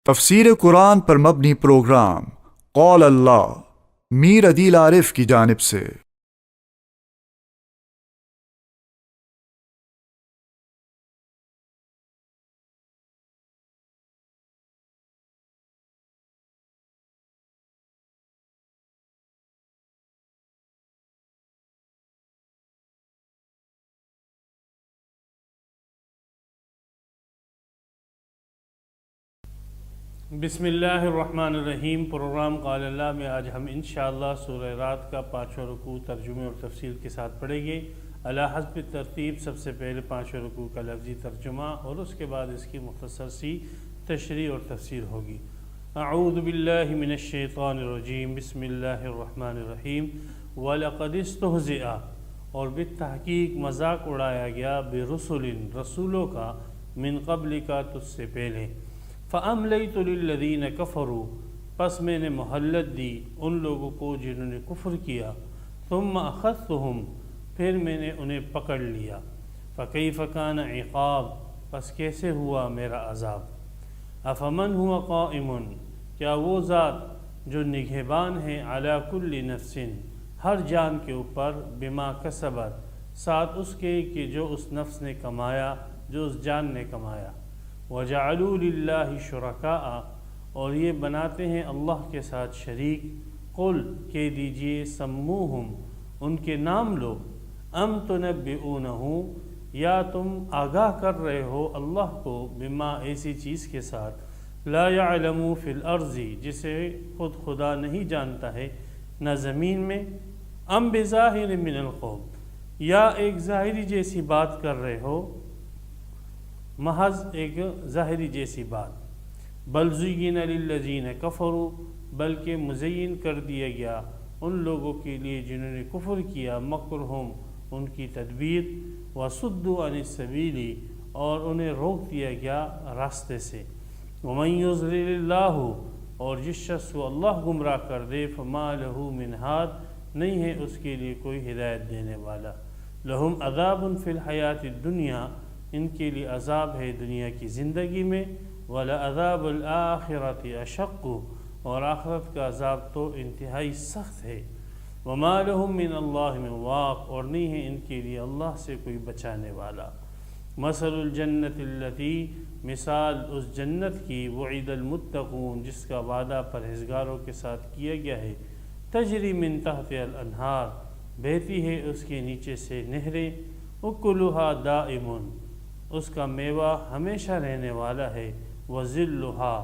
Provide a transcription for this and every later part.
تفسیر قرآن پر مبنی پروگرام قول اللہ میر عدیل عارف کی جانب سے۔ بسم اللہ الرحمن الرحیم۔ پروگرام قال اللہ میں آج ہم انشاءاللہ سورہ رات کا 5واں رکوع ترجمے اور تفسیر کے ساتھ پڑھیں گے۔ علی حسب ترتیب سب سے پہلے 5واں رکوع کا لفظی ترجمہ اور اس کے بعد اس کی مختصر سی تشریح اور تفسیر ہوگی۔ اعوذ باللہ من الشیطان الرجیم، بسم اللہ الرحمن الرحیم۔ وَلَقَدِ اسْتُهْزِئَ، اور بالتحقیق مذاق اڑایا گیا، برسل، رسولوں کا، من قبل کا، تجھ سے پہلے۔ فَأَمْلَيْتُ لِلَّذِينَ كَفَرُوا، پس میں نے مہلت دی ان لوگوں کو جنہوں نے کفر کیا۔ ثُمَّ أَخَذْتُهُمْ، پھر میں نے انہیں پکڑ لیا۔ فَكَيْفَ كَانَ عِقَابِ، پس کیسے ہوا میرا عذاب۔ أَفَمَنْ هُوَ قَائِمٌ، کیا وہ ذات جو نگہبان ہے، عَلَى كُلِّ نَفْسٍ، ہر جان کے اوپر، بِمَا كَسَبَتْ، ساتھ اس کے کہ جو اس نفس نے کمایا، جو اس جان نے کمایا۔ وَجَعَلُوا لِلَّهِ شُرَكَاءَ، اور یہ بناتے ہیں اللہ کے ساتھ شریک۔ قل، کہہ دیجئے، سموہم، ان کے نام لو، ام تنبئونہ، یا تم آگاہ کر رہے ہو اللہ کو، بما، ایسی چیز کے ساتھ، لا يعلم فی الارض، جسے خود خدا نہیں جانتا ہے نہ زمین میں، ام بظاہر من القول، یا ایک ظاہری جیسی بات کر رہے ہو، محض ایک ظاہری جیسی بات۔ بل زین للذین کفروا، بلکہ مزین کر دیا گیا ان لوگوں کے لیے جنہوں نے کفر کیا، مکرہم، ان کی تدبیر، وصدوا عن السبیل، اور انہیں روک دیا گیا راستے سے۔ ومن یضلل اللہ، اور جس شخص کو اللہ گمراہ کر دے، فما لہ من ہاد، نہیں ہے اس کے لیے کوئی ہدایت دینے والا۔ لہم عذاب فی الحیات الدنیا، ان کے لیے عذاب ہے دنیا کی زندگی میں، وَلَعَذَابُ الْآخِرَةِ أَشَقُّ، اور آخرت کا عذاب تو انتہائی سخت ہے۔ وَمَا لَهُم مِّنَ اللَّهِ مِن وَاقٍ، اور نہیں ہے ان کے لیے اللہ سے کوئی بچانے والا۔ مَثَلُ الْجَنَّةِ الَّتِي، مثال اس جنت کی، وُعِدَ الْمُتَّقُونَ، جس کا وعدہ پرہیزگاروں کے ساتھ کیا گیا ہے، تجری من تحتها الانہار، بہتی ہے اس کے نیچے سے نہریں، اکلها دائم، اس کا میوہ ہمیشہ رہنے والا ہے، وظلها،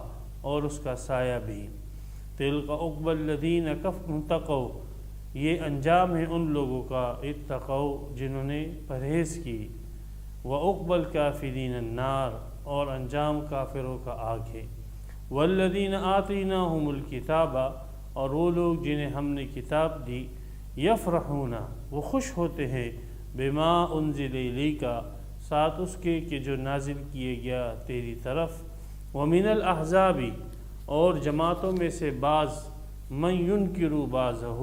اور اس کا سایہ بھی۔ تلک عقبی الذین اتقوا، یہ انجام ہے ان لوگوں کا، اتقوا، جنہوں نے پرہیز کی، وعقبی الکافرین النار، اور انجام کافروں کا آگ ہے۔ والذین آتیناہم الکتاب، اور وہ لوگ جنہیں ہم نے کتاب دی، یفرحون، وہ خوش ہوتے ہیں، بما انزل الیک، ساتھ اس کے کہ جو نازل کیے گیا تیری طرف، ومن الاحزاب، اور جماعتوں میں سے بعض، من ینکر بعضہ،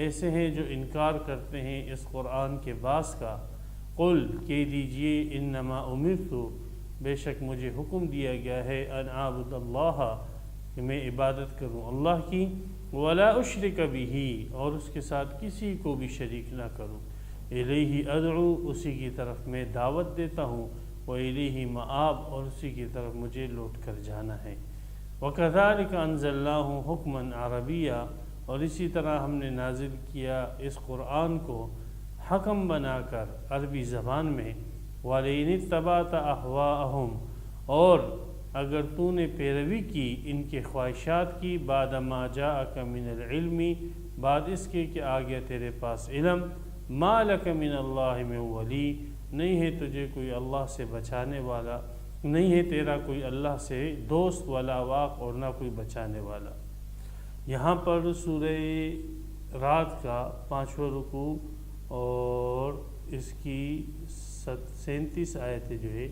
ایسے ہیں جو انکار کرتے ہیں اس قرآن کے بعض کا۔ قل، کہہ دیجئے، انما امرت، بے شک مجھے حکم دیا گیا ہے، ان اعبد اللہ، کہ میں عبادت کروں اللہ کی، ولا اشرک بہ، اور اس کے ساتھ کسی کو بھی شریک نہ کروں، الیہ ادعو، اسی کی طرف میں دعوت دیتا ہوں، والیہ مآب، اور اسی کی طرف مجھے لوٹ کر جانا ہے۔ وکذالک انزلناہ حکما عربیا، اور اسی طرح ہم نے نازل کیا اس قرآن کو حکم بنا کر عربی زبان میں۔ وَلَئِنِ اتَّبَعْتَ أَهْوَاءَهُمْ، اور اگر تو نے پیروی کی ان کے خواہشات کی، بعد ما جاءک من العلم، بعد اس کے کہ آ گیا تیرے پاس علم، ما لک من اللہ من ولی، نہیں ہے تجھے کوئی اللہ سے بچانے والا، نہیں ہے تیرا کوئی اللہ سے دوست، ولا واق، اور نہ کوئی بچانے والا۔ یہاں پر سورہ رات کا 5واں رکوع اور اس کی 37 آیتیں جو ہے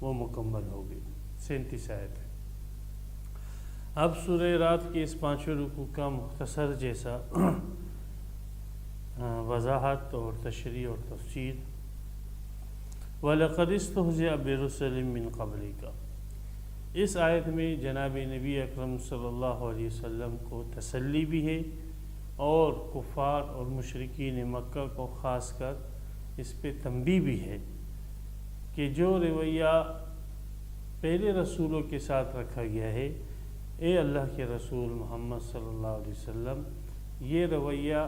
وہ مکمل ہو گئی، 37 آیتیں۔ اب سورہ رات کے اس 5ویں رکوع کا مختصر جیسا وضاحت اور تشریح اور تفسیر۔ وَلَقَدِ اسْتُهْزِئَ بِرُسُلٍ مِّن قَبْلِكَ، اس آیت میں جناب نبی اکرم صلی اللہ علیہ وسلم کو تسلی بھی ہے اور کفار اور مشرکین مکہ کو خاص کر اس پہ تنبیہ بھی ہے کہ جو رویہ پہلے رسولوں کے ساتھ رکھا گیا ہے، اے اللہ کے رسول محمد صلی اللہ علیہ وسلم، یہ رویہ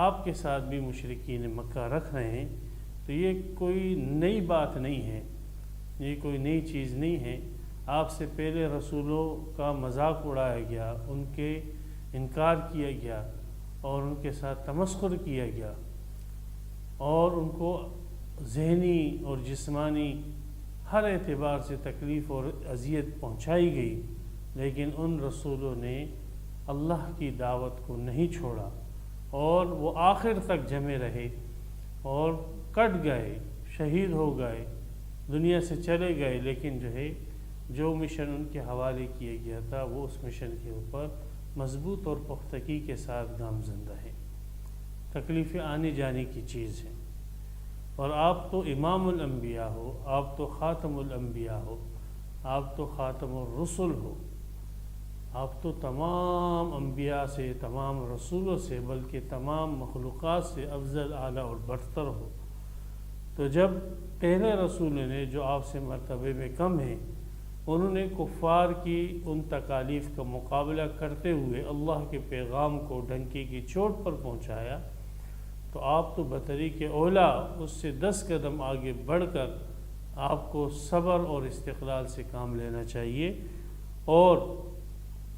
آپ کے ساتھ بھی مشرکین مکہ رکھ رہے ہیں، تو یہ کوئی نئی بات نہیں ہے، یہ کوئی نئی چیز نہیں ہے۔ آپ سے پہلے رسولوں کا مذاق اڑایا گیا، ان کے انکار کیا گیا اور ان کے ساتھ تمسخر کیا گیا اور ان کو ذہنی اور جسمانی ہر اعتبار سے تکلیف اور اذیت پہنچائی گئی، لیکن ان رسولوں نے اللہ کی دعوت کو نہیں چھوڑا اور وہ آخر تک جمے رہے اور کٹ گئے، شہید ہو گئے، دنیا سے چلے گئے، لیکن جو مشن ان کے حوالے کیا گیا تھا وہ اس مشن کے اوپر مضبوط اور پختگی کے ساتھ گامزندہ ہے۔ تکلیفیں آنے جانے کی چیز ہیں، اور آپ تو امام الانبیاء ہو، آپ تو خاتم الانبیاء ہو، آپ تو خاتم الرسل ہو، آپ تو تمام انبیاء سے، تمام رسولوں سے، بلکہ تمام مخلوقات سے افضل، اعلیٰ اور برتر ہو۔ تو جب پہلے رسولوں نے جو آپ سے مرتبے میں کم ہیں، انہوں نے کفار کی ان تکالیف کا مقابلہ کرتے ہوئے اللہ کے پیغام کو ڈنکے کی چوٹ پر پہنچایا، تو آپ تو بطریق اولا اس سے 10 قدم آگے بڑھ کر آپ کو صبر اور استقلال سے کام لینا چاہیے، اور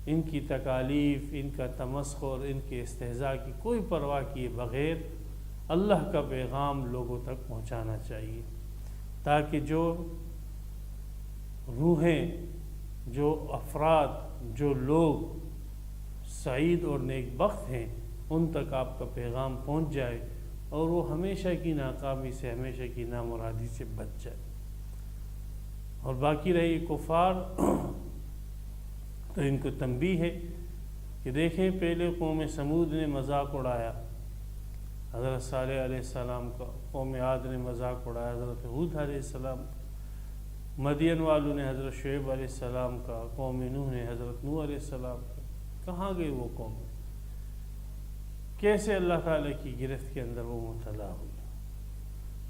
ان کی تکالیف، ان کا تمسخر، ان کے استہزاء کی کوئی پرواہ کیے بغیر اللہ کا پیغام لوگوں تک پہنچانا چاہیے، تاکہ جو روحیں، جو افراد، جو لوگ سعید اور نیک بخت ہیں، ان تک آپ کا پیغام پہنچ جائے اور وہ ہمیشہ کی ناکامی سے، ہمیشہ کی نامرادی سے بچ جائے۔ اور باقی رہی کفار، تو ان کو تنبیہ ہے کہ دیکھیں پہلے قوم سمود نے مذاق اڑایا حضرت صالح علیہ السلام کا، قوم عاد نے مذاق اڑایا حضرت ہود علیہ السلام کا، مدین والوں نے حضرت شعیب علیہ السلام کا، قوم نوح نے حضرت نوح علیہ السلام کا۔ کہاں گئی وہ قوم؟ کیسے اللہ تعالیٰ کی گرفت کے اندر وہ مبتلا ہوئی؟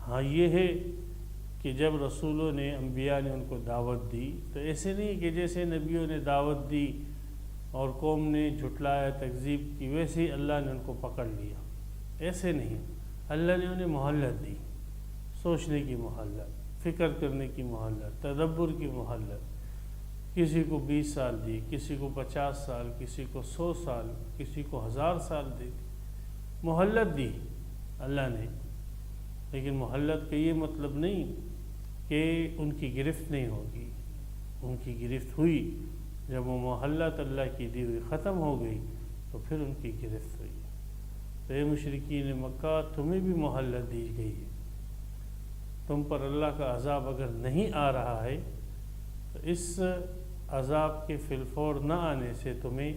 ہاں یہ ہے کہ جب رسولوں نے، انبیاء نے ان کو دعوت دی، تو ایسے نہیں کہ جیسے نبیوں نے دعوت دی اور قوم نے جھٹلایا، تکذیب کی، ویسے ہی اللہ نے ان کو پکڑ لیا۔ ایسے نہیں، اللہ نے انہیں مہلت دی، سوچنے کی مہلت، فکر کرنے کی مہلت، تدبر کی مہلت۔ کسی کو 20 سال دی، کسی کو 50 سال، کسی کو 100 سال، کسی کو 1000 سال دی، مہلت دی اللہ نے۔ لیکن مہلت کا یہ مطلب نہیں کہ ان کی گرفت نہیں ہوگی، ان کی گرفت ہوئی۔ جب وہ مہلت اللہ کی دی ہوئی ختم ہو گئی تو پھر ان کی گرفت ہوئی۔ تو اے مشرکین مکہ، تمہیں بھی مہلت دی گئی ہے، تم پر اللہ کا عذاب اگر نہیں آ رہا ہے تو اس عذاب کے فی الفور نہ آنے سے تمہیں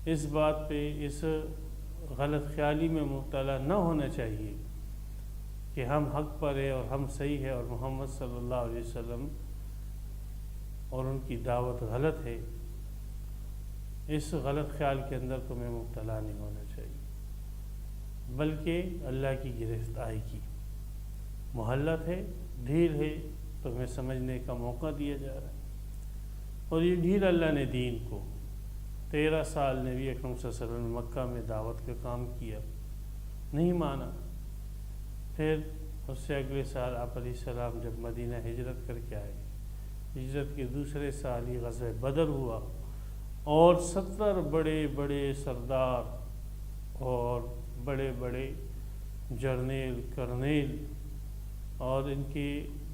اس بات پہ، اس غلط خیالی میں مبتلا نہ ہونا چاہیے کہ ہم حق پر ہے اور ہم صحیح ہے اور محمد صلی اللہ علیہ وسلم اور ان کی دعوت غلط ہے۔ اس غلط خیال کے اندر تمہیں مبتلا نہیں ہونا چاہیے، بلکہ اللہ کی گرفت آئے گی۔ مہلت ہے، ڈھیل ہے، تمہیں سمجھنے کا موقع دیا جا رہا ہے، اور یہ ڈھیل اللہ نے دین کو 13 سال نبی اکرم صلی اللہ علیہ وسلم نے مکہ میں دعوت کا کام کیا، نہیں مانا۔ پھر اس سے اگلے سال آپ علیہ السلام جب مدینہ ہجرت کر کے آئے، ہجرت کے دوسرے سال ہی غزوہ بدر ہوا، اور 70 بڑے بڑے سردار اور بڑے بڑے جرنیل، کرنیل اور ان کے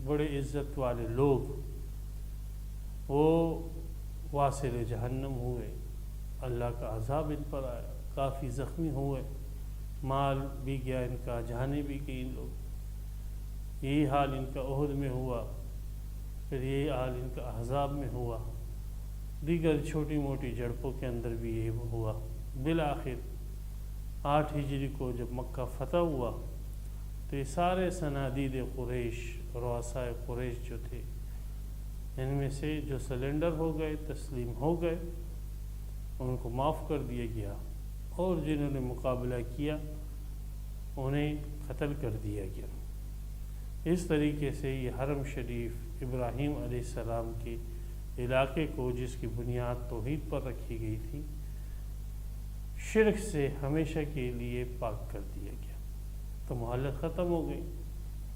بڑے عزت والے لوگ وہ واصل جہنم ہوئے، اللہ کا عذاب ان پر آیا، کافی زخمی ہوئے، مال بھی گیا ان کا، جانیں بھی گئی ان لوگ۔ یہی حال ان کا احد میں ہوا، پھر یہی حال ان کا احزاب میں ہوا، دیگر چھوٹی موٹی جھڑپوں کے اندر بھی یہی ہوا۔ بالآخر 8 ہجری کو جب مکہ فتح ہوا تو یہ سارے صنادید قریش، رؤسائے قریش جو تھے، ان میں سے جو سلنڈر ہو گئے، تسلیم ہو گئے، ان کو معاف کر دیا گیا، اور جنہوں نے مقابلہ کیا انہیں قتل کر دیا گیا۔ اس طریقے سے یہ حرم شریف ابراہیم علیہ السلام کے علاقے کو، جس کی بنیاد توحید پر رکھی گئی تھی، شرک سے ہمیشہ کے لیے پاک کر دیا گیا۔ تو مہلت ختم ہو گئی۔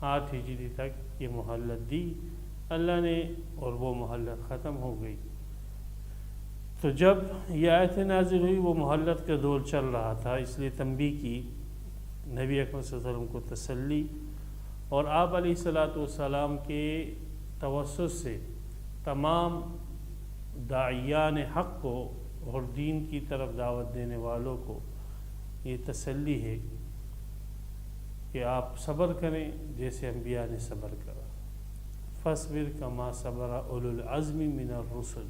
8 ہجری تک یہ مہلت دی اللہ نے، اور وہ مہلت ختم ہو گئی۔ تو جب یہ آیت نازل ہوئی وہ مہلت کا دور چل رہا تھا، اس لیے تنبیہ کی، نبی اکرم صلی اللہ علیہ وسلم کو تسلی، اور آپ علیہ السلام کے توسط سے تمام داعیان حق کو اور دین کی طرف دعوت دینے والوں کو یہ تسلی ہے کہ آپ صبر کریں جیسے انبیاء نے صبر کرا۔ فاصبر کما صبر اولو العزم من الرسل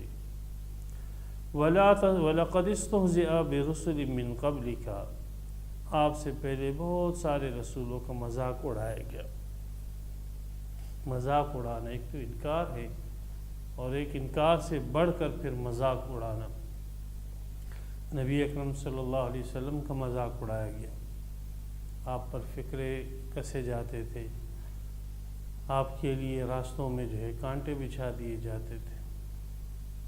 وَلَقَدِ اسْتُهْزِئَ بِرُسُلٍ مِّن قَبْلِكَ، آپ سے پہلے بہت سارے رسولوں کا مذاق اڑایا گیا۔ مذاق اڑانا ایک تو انکار ہے، اور ایک انکار سے بڑھ کر پھر مذاق اڑانا۔ نبی اکرم صلی اللہ علیہ وسلم کا مذاق اڑایا گیا، آپ پر فکرے کسے جاتے تھے، آپ کے لیے راستوں میں جو ہے کانٹے بچھا دیے جاتے تھے،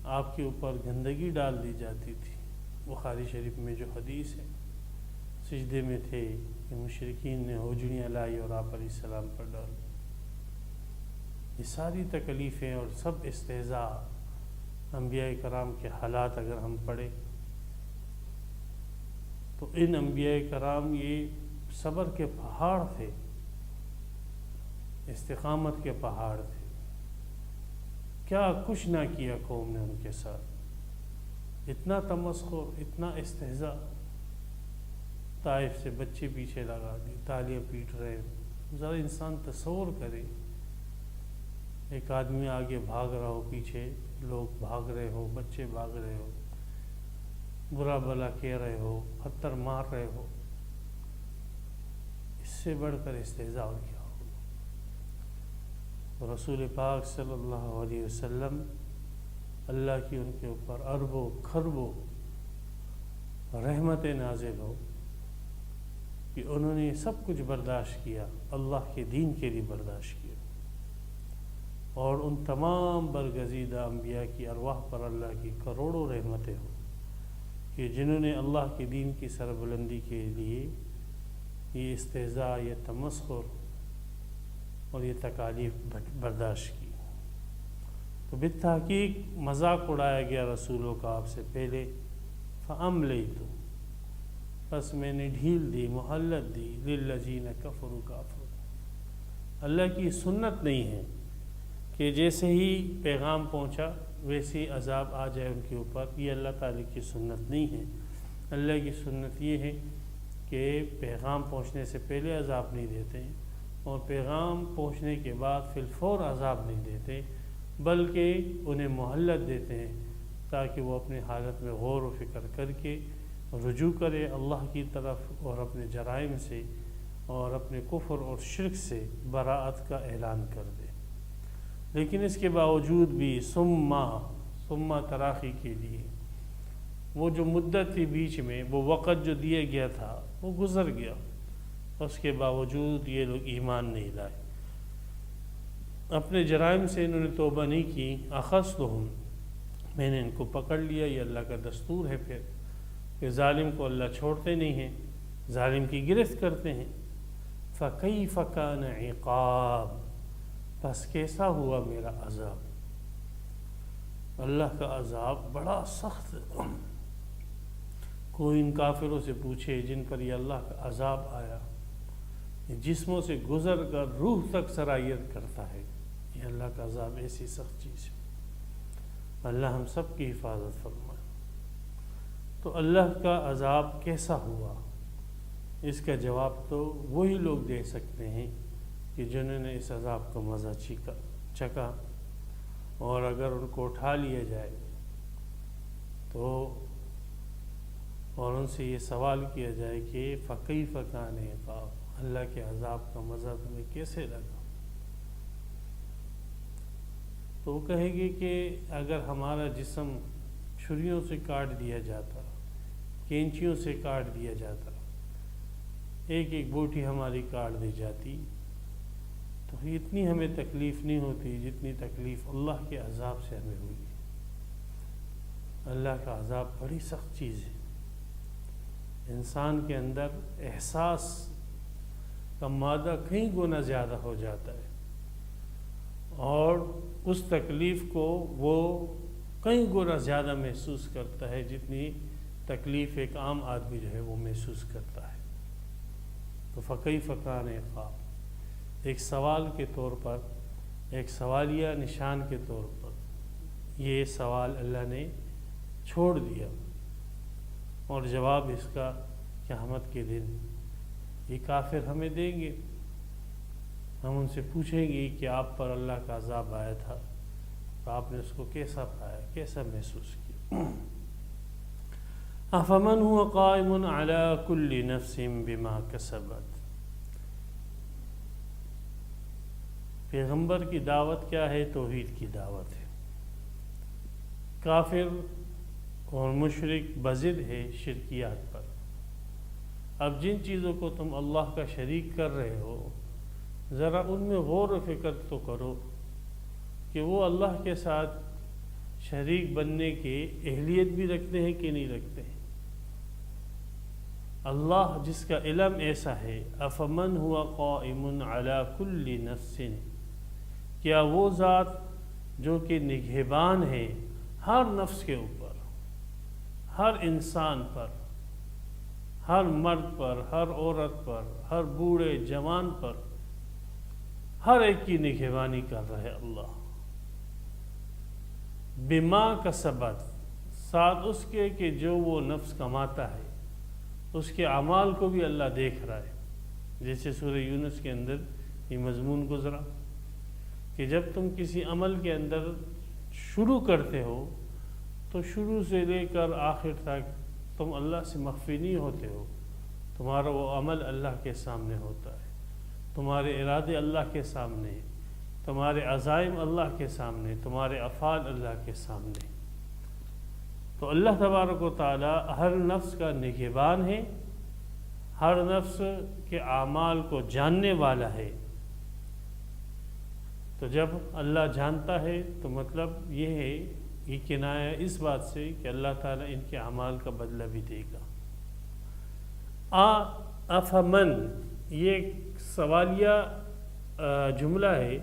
آپ کے اوپر گندگی ڈال دی جاتی تھی۔ بخاری شریف میں جو حدیث ہے، سجدے میں تھے کہ مشرکین نے ہوجڑیاں لائی اور آپ علیہ السلام پر ڈال دی۔ یہ ساری تکلیفیں اور سب استہزاء انبیاء کرام کے حالات اگر ہم پڑھیں تو ان انبیاء کرام یہ صبر کے پہاڑ تھے، استقامت کے پہاڑ تھے۔ کیا کچھ نہ کیا قوم نے ان کے ساتھ، اتنا تمسخر، اتنا استہزاء۔ طائف سے بچے پیچھے لگا دی، تالیاں پیٹ رہے ہیں۔ ذرا انسان تصور کرے، ایک آدمی آگے بھاگ رہا ہو، پیچھے لوگ بھاگ رہے ہو، بچے بھاگ رہے ہو، برا بلا کہہ رہے ہو، پتھر مار رہے ہو، اس سے بڑھ کر استہزاء اور کیا ہو۔ رسول پاک صلی اللہ علیہ وسلم، اللہ کی ان کے اوپر اربوں کھربوں رحمت نازل ہو کہ انہوں نے سب کچھ برداشت کیا، اللہ کے دین کے لیے برداشت کیا، اور ان تمام برگزیدہ انبیاء کی ارواح پر اللہ کی کروڑوں رحمتیں ہوں کہ جنہوں نے اللہ کے دین کی سربلندی کے لیے یہ استہزاء، یہ تمسخر اور یہ تکالیف برداشت کی۔ تو بالتحقیق مذاق اڑایا گیا رسولوں کا آپ سے پہلے۔ فَأَمْلَيْتُ، بس میں نے ڈھیل دی، مہلت دی، لِلَّذِينَ كَفَرُوا كَافِرُونَ۔ اللہ کی سنت نہیں ہے کہ جیسے ہی پیغام پہنچا ویسے ہی عذاب آ جائے ان کے اوپر، یہ اللہ تعالیٰ کی سنت نہیں ہے۔ اللہ کی سنت یہ ہے کہ پیغام پہنچنے سے پہلے عذاب نہیں دیتے ہیں، اور پیغام پہنچنے کے بعد فی الفور عذاب نہیں دیتے، بلکہ انہیں مہلت دیتے ہیں تاکہ وہ اپنی حالت میں غور و فکر کر کے رجوع کرے اللہ کی طرف، اور اپنے جرائم سے اور اپنے کفر اور شرک سے براءت کا اعلان کر دے۔ لیکن اس کے باوجود بھی ثم تراخی کے لیے وہ جو مدت تھی بیچ میں، وہ وقت جو دیا گیا تھا وہ گزر گیا، اس کے باوجود یہ لوگ ایمان نہیں لائے، اپنے جرائم سے انہوں نے توبہ نہیں کی۔ اخذتہم، میں نے ان کو پکڑ لیا۔ یہ اللہ کا دستور ہے پھر کہ ظالم کو اللہ چھوڑتے نہیں ہیں، ظالم کی گرفت کرتے ہیں۔ فَكَيْفَ كَانَ عِقَابِ، بس کیسا ہوا میرا عذاب۔ اللہ کا عذاب بڑا سخت ہے۔ کوئی ان کافروں سے پوچھے جن پر یہ اللہ کا عذاب آیا، یہ جسموں سے گزر کر روح تک سرایت کرتا ہے، یہ اللہ کا عذاب ایسی سخت چیز ہے۔ اللہ ہم سب کی حفاظت فرمائے۔ تو اللہ کا عذاب کیسا ہوا، اس کا جواب تو وہی لوگ دے سکتے ہیں کہ جنہوں نے اس عذاب کا مزہ چکھا، اور اگر ان کو اٹھا لیا جائے تو اور ان سے یہ سوال کیا جائے کہ فَكَيْفَ كَانَ عِقَابِ، اللہ کے عذاب کا مزہ تمہیں کیسے لگا، تو تو وہ کہے گی کہ اگر ہمارا جسم چھریوں سے کاٹ دیا جاتا، کینچیوں سے کاٹ دیا جاتا، ایک ایک بوٹی ہماری کاٹ دی جاتی، تو اتنی ہمیں تکلیف نہیں ہوتی جتنی تکلیف اللہ کے عذاب سے ہمیں ہوئی۔ اللہ کا عذاب بڑی سخت چیز ہے۔ انسان کے اندر احساس کا مادہ کئی گنا زیادہ ہو جاتا ہے، اور اس تکلیف کو وہ کئی گنا زیادہ محسوس کرتا ہے جتنی تکلیف ایک عام آدمی جو ہے وہ محسوس کرتا ہے۔ تو فکیف کان عقاب، ایک سوال کے طور پر، ایک سوالیہ نشان کے طور پر یہ سوال اللہ نے چھوڑ دیا، اور جواب اس کا قیامت کے دن یہ کافر ہمیں دیں گے۔ ہم ان سے پوچھیں گے کہ آپ پر اللہ کا عذاب آیا تھا تو آپ نے اس کو کیسا پایا، کیسا محسوس کیا؟ افمن هو قائم على كل نفس بما كسبت۔ پیغمبر کی دعوت کیا ہے؟ توحید کی دعوت ہے۔ کافر اور مشرک بضد ہے شرکیات پر۔ اب جن چیزوں کو تم اللہ کا شریک کر رہے ہو، ذرا ان میں غور و فکر تو کرو کہ وہ اللہ کے ساتھ شریک بننے کی اہلیت بھی رکھتے ہیں کہ نہیں رکھتے ہیں۔ اللہ جس کا علم ایسا ہے، افمن ہوا قائم علی کل نفس، کیا وہ ذات جو کہ نگہبان ہے ہر نفس کے اوپر، ہر انسان پر، ہر مرد پر، ہر عورت پر، ہر بوڑھے جوان پر، ہر ایک کی نگہبانی کر رہے اللہ، بما کسبت، ساتھ اس کے کہ جو وہ نفس کماتا ہے اس کے اعمال کو بھی اللہ دیکھ رہا ہے۔ جیسے سورہ یونس کے اندر یہ مضمون گزرا کہ جب تم کسی عمل کے اندر شروع کرتے ہو تو شروع سے لے کر آخر تک تم اللہ سے مخفی نہیں ہوتے ہو، تمہارا وہ عمل اللہ کے سامنے ہوتا ہے، تمہارے ارادے اللہ کے سامنے، تمہارے عزائم اللہ کے سامنے، تمہارے افعال اللہ کے سامنے۔ تو اللہ تبارک و تعالی ہر نفس کا نگہبان ہے، ہر نفس کے اعمال کو جاننے والا ہے۔ تو جب اللہ جانتا ہے تو مطلب یہ ہے، یہ کنایہ اس بات سے کہ اللہ تعالیٰ ان کے اعمال کا بدلہ بھی دے گا۔ افمن، یہ ایک سوالیہ جملہ ہے،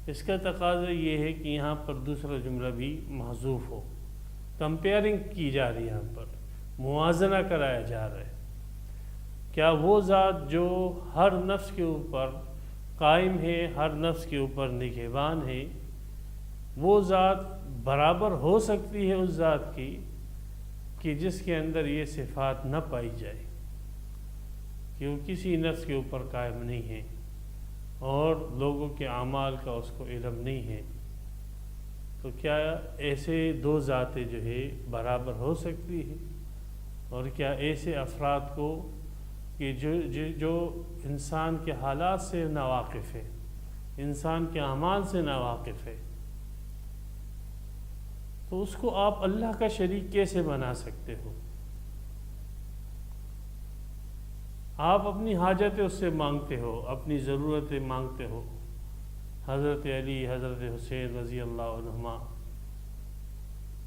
اس کا تقاضا یہ ہے کہ یہاں پر دوسرا جملہ بھی محذوف ہو، کمپیئرنگ کی جا رہی ہے، یہاں پر موازنہ کرایا جا رہا ہے۔ کیا وہ ذات جو ہر نفس کے اوپر قائم ہے، ہر نفس کے اوپر نگہبان ہے، وہ ذات برابر ہو سکتی ہے اس ذات کی کہ جس کے اندر یہ صفات نہ پائی جائے، کہ وہ کسی نفس کے اوپر قائم نہیں ہے اور لوگوں کے اعمال کا اس کو علم نہیں ہے؟ تو کیا ایسے دو ذاتیں جو ہے برابر ہو سکتی ہے؟ اور کیا ایسے افراد کو کہ جو انسان کے حالات سے ناواقف ہے، انسان کے اعمال سے ناواقف ہے، تو اس کو آپ اللہ کا شریک کیسے بنا سکتے ہو؟ آپ اپنی حاجتیں اس سے مانگتے ہو، اپنی ضرورتیں مانگتے ہو، حضرت علی، حضرت حسین رضی اللہ عنہما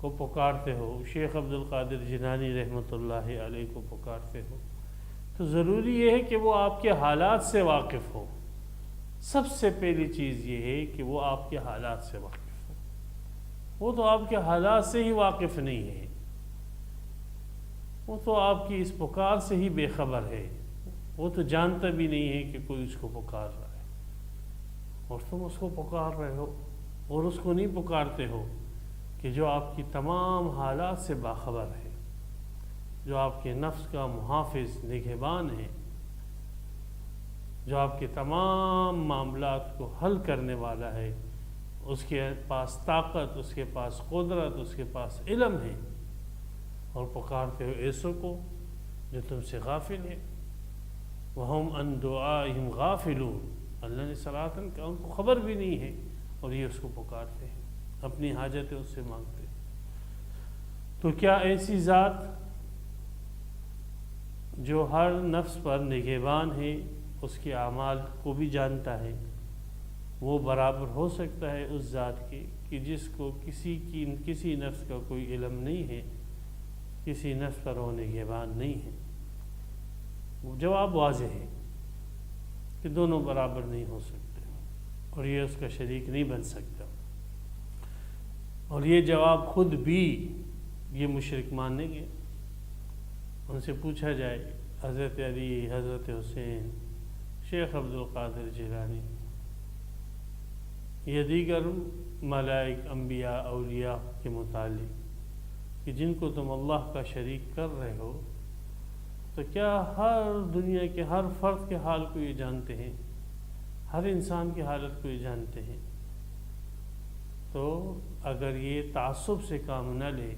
کو پکارتے ہو، شیخ عبد القادر جیلانی رحمۃ اللہ علیہ کو پکارتے ہو، تو ضروری یہ ہے کہ وہ آپ کے حالات سے واقف ہو۔ سب سے پہلی چیز یہ ہے کہ وہ آپ کے حالات سے واقف ہو۔ وہ تو آپ کے حالات سے ہی واقف نہیں ہے، وہ تو آپ کی اس پکار سے ہی بے خبر ہے، وہ تو جانتا بھی نہیں ہے کہ کوئی اس کو پکار رہا ہے، اور تم اس کو پکار رہے ہو، اور اس کو نہیں پکارتے ہو کہ جو آپ کی تمام حالات سے باخبر ہے، جو آپ کے نفس کا محافظ، نگہبان ہے، جو آپ کے تمام معاملات کو حل کرنے والا ہے، اس کے پاس طاقت، اس کے پاس قدرت، اس کے پاس علم ہے، اور پکارتے ہو ایسوں کو جو تم سے غافل ہے۔ وَهُمْ عَنْ دُعَائِهِمْ غَافِلُونَ، اللہ نے صراحتاً کہ ان کو خبر بھی نہیں ہے اور یہ اس کو پکارتے ہیں۔ اپنی حاجتیں اس سے مانگتے ہیں۔ تو کیا ایسی ذات جو ہر نفس پر نگہبان ہے، اس کے اعمال کو بھی جانتا ہے، وہ برابر ہو سکتا ہے اس ذات کے کہ جس کو کسی نفس کا کوئی علم نہیں ہے، کسی نفس پر وہ نگہبان نہیں ہے؟ جواب واضح ہے کہ دونوں برابر نہیں ہو سکتے اور یہ اس کا شریک نہیں بن سکتا۔ اور یہ جواب خود بھی یہ مشرک مانیں گے۔ ان سے پوچھا جائے حضرت علی، حضرت حسین، شیخ عبد القادر جیلانی یا دیگر ملائک، انبیاء، اولیاء کے متعلق کہ جن کو تم اللہ کا شریک کر رہے ہو، تو کیا ہر دنیا کے ہر فرد کے حال کو یہ جانتے ہیں؟ ہر انسان کی حالت کو یہ جانتے ہیں؟ تو اگر یہ تعصب سے کام نہ لے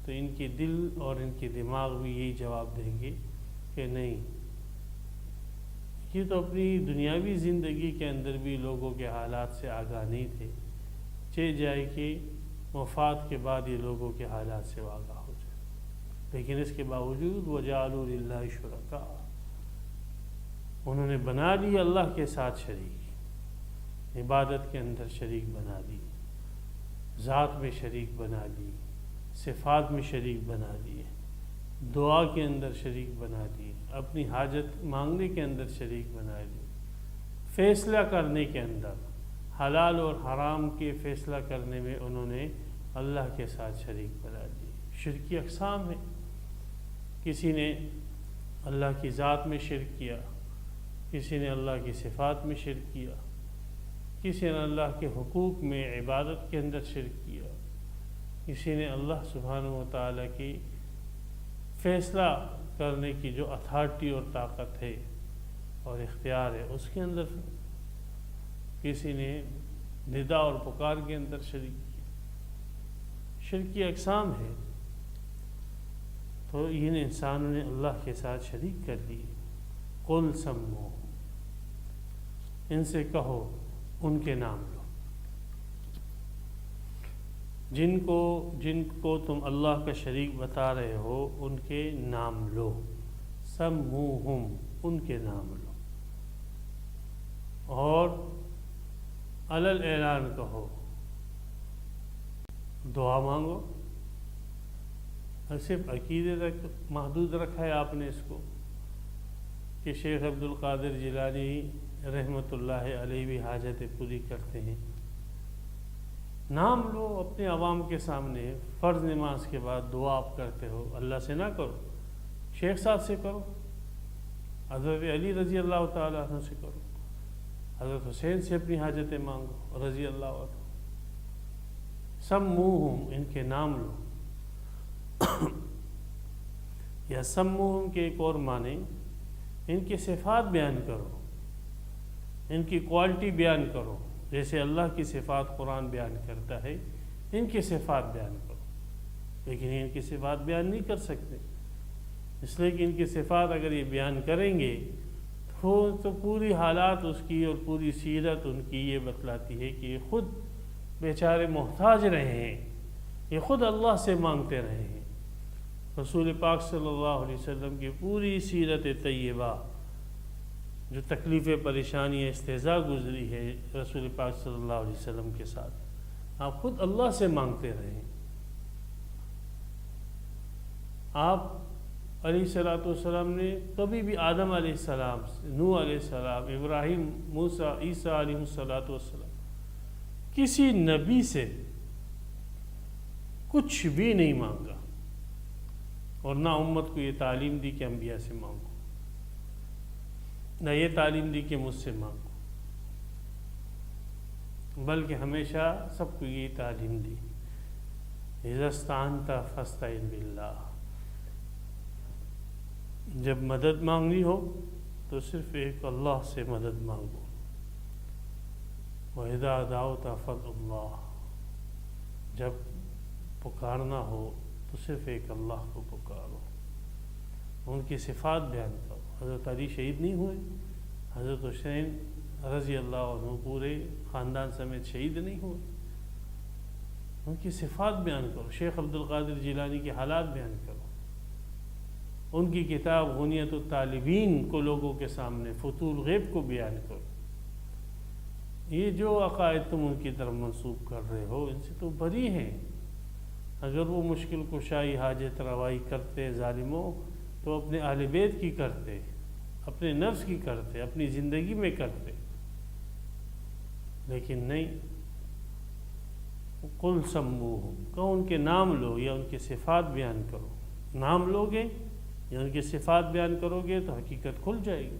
تو ان کے دل اور ان کے دماغ بھی یہی جواب دیں گے کہ نہیں، یہ تو اپنی دنیاوی زندگی کے اندر بھی لوگوں کے حالات سے آگاہ نہیں تھے، چہ جائے کہ وفات کے بعد یہ لوگوں کے حالات سے آگاہ ہو جائے، لیکن اس کے باوجود وَجَعَلُوا لِلَّهِ شُرَكَاءَ، انہوں نے بنا لی اللہ کے ساتھ شریک، عبادت کے اندر شریک بنا دی، ذات میں شریک بنا دی، صفات میں شریک بنا دیے، دعا کے اندر شریک بنا دیے، اپنی حاجت مانگنے کے اندر شریک بنا دیے، فیصلہ کرنے کے اندر حلال اور حرام کے فیصلہ کرنے میں انہوں نے اللہ کے ساتھ شریک بنا دیے۔ شرکی اقسام ہیں، کسی نے اللہ کی ذات میں شرک کیا، کسی نے اللہ کی صفات میں شرک کیا، کسی نے اللہ کے حقوق میں عبادت کے اندر شرک کیا، کسی نے اللہ سبحانہ و تعالیٰ کی فیصلہ کرنے کی جو اتھارٹی اور طاقت ہے اور اختیار ہے اس کے اندر، کسی نے ندا اور پکار کے اندر شریک کیا۔ شرکی اقسام ہے، تو ان انسانوں نے اللہ کے ساتھ شریک کر لیے۔ قل سمو، ان سے کہو ان کے نام لو، جن کو تم اللہ کا شریک بتا رہے ہو ان کے نام لو، سموہم، ان کے نام لو، اور علل اعلان کہو، دعا مانگو۔ صرف عقیدے تک محدود رکھا ہے آپ نے اس کو کہ شیخ عبد القادر جیلانی رحمۃ اللہ علیہ بھی حاجتیں پوری کرتے ہیں؟ نام لو اپنے عوام کے سامنے، فرض نماز کے بعد دعا آپ کرتے ہو، اللہ سے نہ کرو، شیخ صاحب سے کرو، حضرت علی رضی اللہ تعالیٰ عنہ سے کرو، حضرت حسین سے اپنی حاجتیں مانگو رضی اللہ عنہ۔ سموہم، ان کے نام لو، یا سموہم کے ایک اور معنی ان کی صفات بیان کرو، ان کی کوالٹی بیان کرو، جیسے اللہ کی صفات قرآن بیان کرتا ہے، ان کی صفات بیان کرو، لیکن ان کی صفات بیان نہیں کر سکتے، اس لیے کہ ان کی صفات اگر یہ بیان کریں گے تو پوری حالات اس کی اور پوری سیرت ان کی یہ بتلاتی ہے کہ یہ خود بیچارے محتاج رہے ہیں، یہ خود اللہ سے مانگتے رہے ہیں۔ رسول پاک صلی اللہ علیہ وسلم کی پوری سیرت طیبہ جو تکلیف پریشانی استہزاء گزری ہے رسول پاک صلی اللہ علیہ وسلم کے ساتھ، آپ خود اللہ سے مانگتے رہے ہیں۔ آپ علیہ الصلوۃ والسلام نے کبھی بھی آدم علیہ السلام، نوح علیہ السلام، ابراہیم، موسیٰ، عیسیٰ علیہ الصلوۃ والسلام، کسی نبی سے کچھ بھی نہیں مانگا، اور نہ امت کو یہ تعلیم دی کہ انبیاء سے مانگو، نہ یہ تعلیم دی کہ مجھ سے مانگو، بلکہ ہمیشہ سب کو یہ تعلیم دی، اذا استعنت فاستعن باللہ، جب مدد مانگنی ہو تو صرف ایک اللہ سے مدد مانگو، وَإِذَا دَعَوْتَ فَادْعُ اللَّهَ، جب پکارنا ہو تو صرف ایک اللہ کو پکارو، ان کی صفات بیان کرو۔ حضرت علی شہید نہیں ہوئے، حضرت حسین رضی اللہ عنہ پورے خاندان سمیت شہید نہیں ہوئے، ان کی صفات بیان کرو، شیخ عبد القادر جیلانی کے حالات بیان کرو، ان کی کتاب غنیت الطالبین کو لوگوں کے سامنے فتول غیب کو بیان کرو۔ یہ جو عقائد تم ان کی طرف منسوب کر رہے ہو ان سے تو بری ہیں۔ اگر وہ مشکل کشائی حاجت روائی کرتے ظالموں تو اپنے اہل بیت کی کرتے، اپنے نفس کی کرتے، اپنی زندگی میں کرتے، لیکن نہیں۔ قل سموہ، کہو ان کے نام لو یا ان کی صفات بیان کرو۔ نام لوگے یا ان کی صفات بیان کرو گے تو حقیقت کھل جائے گی۔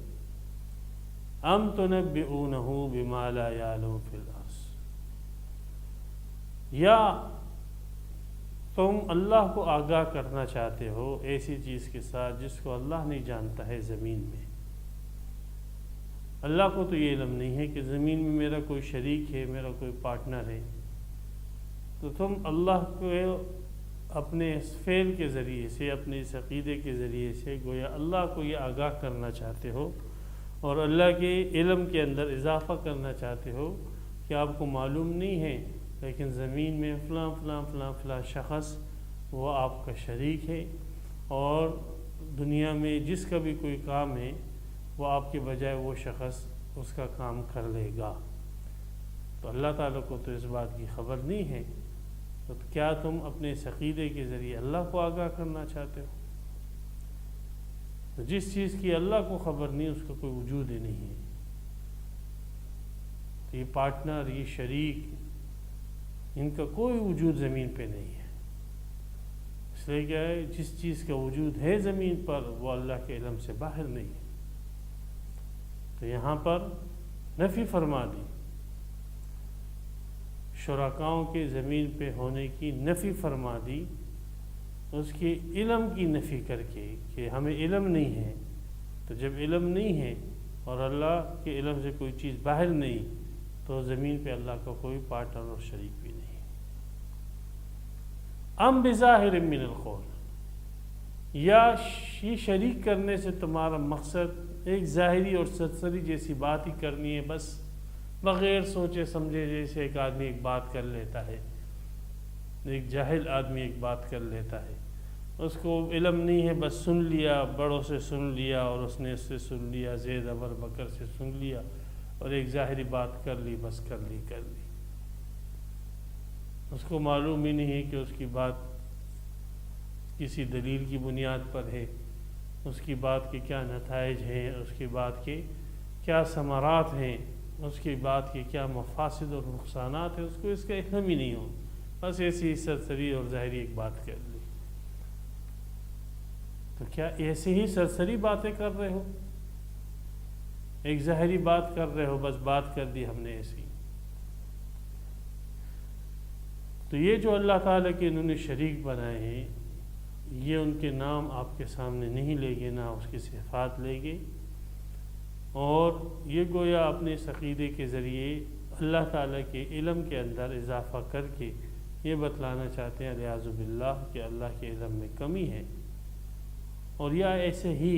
ام تنبئونہ بما لا یعلم فی الارض، یا تم اللہ کو آگاہ کرنا چاہتے ہو ایسی چیز کے ساتھ جس کو اللہ نہیں جانتا ہے زمین میں۔ اللہ کو تو یہ علم نہیں ہے کہ زمین میں میرا کوئی شریک ہے، میرا کوئی پارٹنر ہے، تو تم اللہ کو اپنے اس فعل کے ذریعے سے، اپنے اس عقیدے کے ذریعے سے گویا اللہ کو یہ آگاہ کرنا چاہتے ہو اور اللہ کے علم کے اندر اضافہ کرنا چاہتے ہو کہ آپ کو معلوم نہیں ہے لیکن زمین میں فلاں فلاں فلاں فلاں شخص وہ آپ کا شریک ہے، اور دنیا میں جس کا بھی کوئی کام ہے وہ آپ کے بجائے وہ شخص اس کا کام کر لے گا۔ تو اللہ تعالیٰ کو تو اس بات کی خبر نہیں ہے، تو کیا تم اپنے اس عقیدے کے ذریعے اللہ کو آگاہ کرنا چاہتے ہو؟ تو جس چیز کی اللہ کو خبر نہیں اس کا کوئی وجود ہی نہیں ہے۔ تو یہ پارٹنر، یہ شریک، ان کا کوئی وجود زمین پہ نہیں ہے۔ اس لیے کیا ہے، جس چیز کا وجود ہے زمین پر وہ اللہ کے علم سے باہر نہیں ہے۔ تو یہاں پر نفی فرما دی، شرکاؤں کے زمین پہ ہونے کی نفی فرما دی، اس کے علم کی نفی کر کے کہ ہمیں علم نہیں ہے۔ تو جب علم نہیں ہے اور اللہ کے علم سے کوئی چیز باہر نہیں تو زمین پہ اللہ کا کوئی پارٹنر اور شریک بھی نہیں۔ ام بظاہر من القول، یا یہ شریک کرنے سے تمہارا مقصد ایک ظاہری اور سرسری جیسی بات ہی کرنی ہے، بس بغیر سوچے سمجھے، جیسے ایک آدمی ایک بات کر لیتا ہے، ایک جاہل آدمی ایک بات کر لیتا ہے، اس کو علم نہیں ہے، بس سن لیا، بڑوں سے سن لیا اور اس نے اس سے سن لیا، زید عمر بکر سے سن لیا اور ایک ظاہری بات کر لی، بس کر لی۔ اس کو معلوم ہی نہیں ہے کہ اس کی بات کسی دلیل کی بنیاد پر ہے، اس کی بات کے کیا نتائج ہیں، اس کی بات کے کیا ثمرات ہیں، اس کی بات کے کیا مفاسد اور نقصانات ہیں، اس کو اس کا علم ہی نہیں ہو، بس ایسی سرسری اور ظاہری ایک بات کر لی۔ تو کیا ایسے ہی سرسری باتیں کر رہے ہو؟ ایک ظاہری بات کر رہے ہو، بس بات کر دی ہم نے ایسی۔ تو یہ جو اللہ تعالیٰ کے انہوں نے شریک بنائے ہیں، یہ ان کے نام آپ کے سامنے نہیں لے گے، نہ اس کی صفات لے گے، اور یہ گویا اپنے اس عقیدے کے ذریعے اللہ تعالیٰ کے علم کے اندر اضافہ کر کے یہ بتلانا چاہتے ہیں الیاذ باللہ کہ اللہ کے علم میں کمی ہے، اور یا ایسے ہی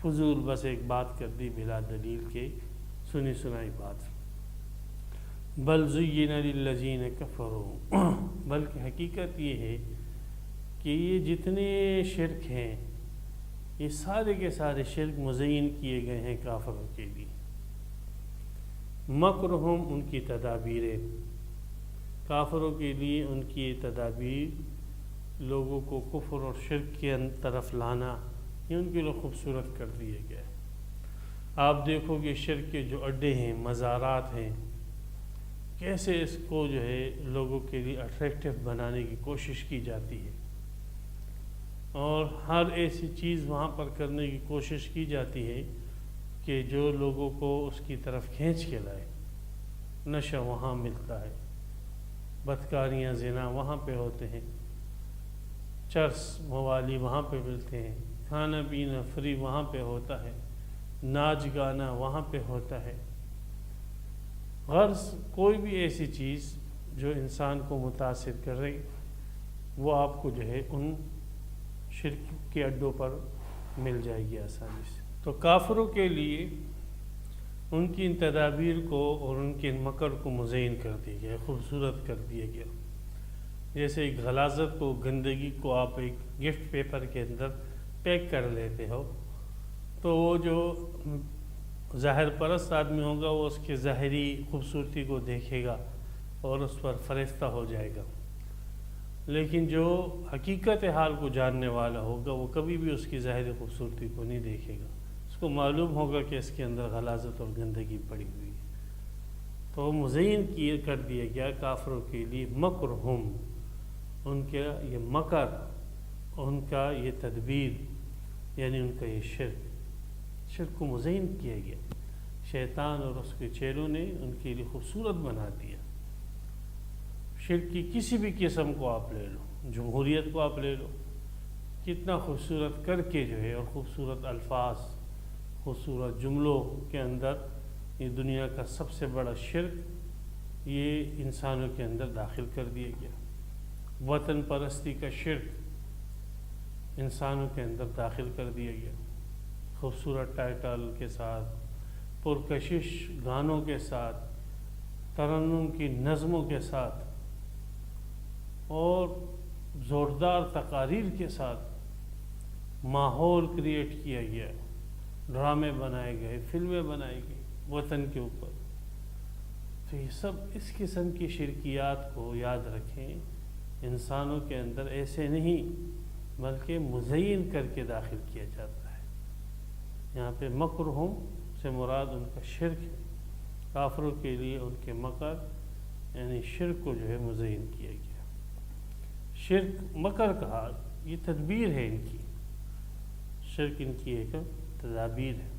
فضول بس ایک بات کر دی بلا دلیل کے، سنی سنائی بات۔ بل زین للذین کفروا، بلکہ حقیقت یہ ہے کہ یہ جتنے شرک ہیں یہ سارے کے سارے شرک مزین کیے گئے ہیں کافروں کے لیے۔ مکرہم، ان کی تدابیریں، کافروں کے لیے ان کی تدابیر، لوگوں کو کفر اور شرک کے طرف لانا، یہ ان کے لیے خوبصورت کر دیے گئے۔ آپ دیکھو گے شرک کے جو اڈے ہیں، مزارات ہیں، کیسے اس کو جو ہے لوگوں کے لیے اٹریکٹیو بنانے کی کوشش کی جاتی ہے، اور ہر ایسی چیز وہاں پر کرنے کی کوشش کی جاتی ہے کہ جو لوگوں کو اس کی طرف کھینچ کے لائے۔ نشہ وہاں ملتا ہے، بدکاریاں زنا وہاں پہ ہوتے ہیں، چرس موالی وہاں پہ ملتے ہیں، کھانا پینا فری وہاں پہ ہوتا ہے، ناچ گانا وہاں پہ ہوتا ہے۔ غرض کوئی بھی ایسی چیز جو انسان کو متاثر کرے وہ آپ کو جو ہے ان شرک کے اڈوں پر مل جائے گی آسانی سے۔ تو کافروں کے لیے ان کی ان تدابیر کو اور ان کے ان مکر کو مزین کر دیا گیا، خوبصورت کر دیا گیا۔ جیسے ایک غلاظت کو، گندگی کو آپ ایک گفٹ پیپر کے اندر پیک کر لیتے ہو، تو وہ جو ظاہر پرست آدمی ہوگا وہ اس کے ظاہری خوبصورتی کو دیکھے گا اور اس پر فرشتہ ہو جائے گا، لیکن جو حقیقت حال کو جاننے والا ہوگا وہ کبھی بھی اس کی ظاہری خوبصورتی کو نہیں دیکھے گا، اس کو معلوم ہوگا کہ اس کے اندر غلاظت اور گندگی پڑی ہوئی ہے۔ تو مزین کر دیا گیا کافروں کے لیے مکرہم، ان کا یہ مکر، ان کا یہ تدبیر، یعنی ان کا یہ شرک کو مزین کیا گیا۔ شیطان اور اس کے چیلوں نے ان کے لیے خوبصورت بنا دیا۔ شرک کی کسی بھی قسم کو آپ لے لو، جمہوریت کو آپ لے لو، کتنا خوبصورت کر کے جو ہے، اور خوبصورت الفاظ، خوبصورت جملوں کے اندر یہ دنیا کا سب سے بڑا شرک یہ انسانوں کے اندر داخل کر دیا گیا۔ وطن پرستی کا شرک انسانوں کے اندر داخل کر دیا گیا، خوبصورت ٹائٹل کے ساتھ، پرکشش گانوں کے ساتھ، ترنم کی نظموں کے ساتھ اور زوردار تقاریر کے ساتھ ماحول کریٹ کیا گیا، ڈرامے بنائے گئے، فلمیں بنائی گئی وطن کے اوپر۔ تو یہ سب اس قسم کی شرکیات کو یاد رکھیں، انسانوں کے اندر ایسے نہیں بلکہ مزین کر کے داخل کیا جاتا ہے۔ یہاں پہ مکرہم سے مراد ان کا شرک ہے، کافروں کے لیے ان کے مکر یعنی شرک کو جو ہے مزین کیا گیا۔ شرک مکر کہا، یہ تدبیر ہے ان کی، شرک ان کی ایک تدابیر ہے،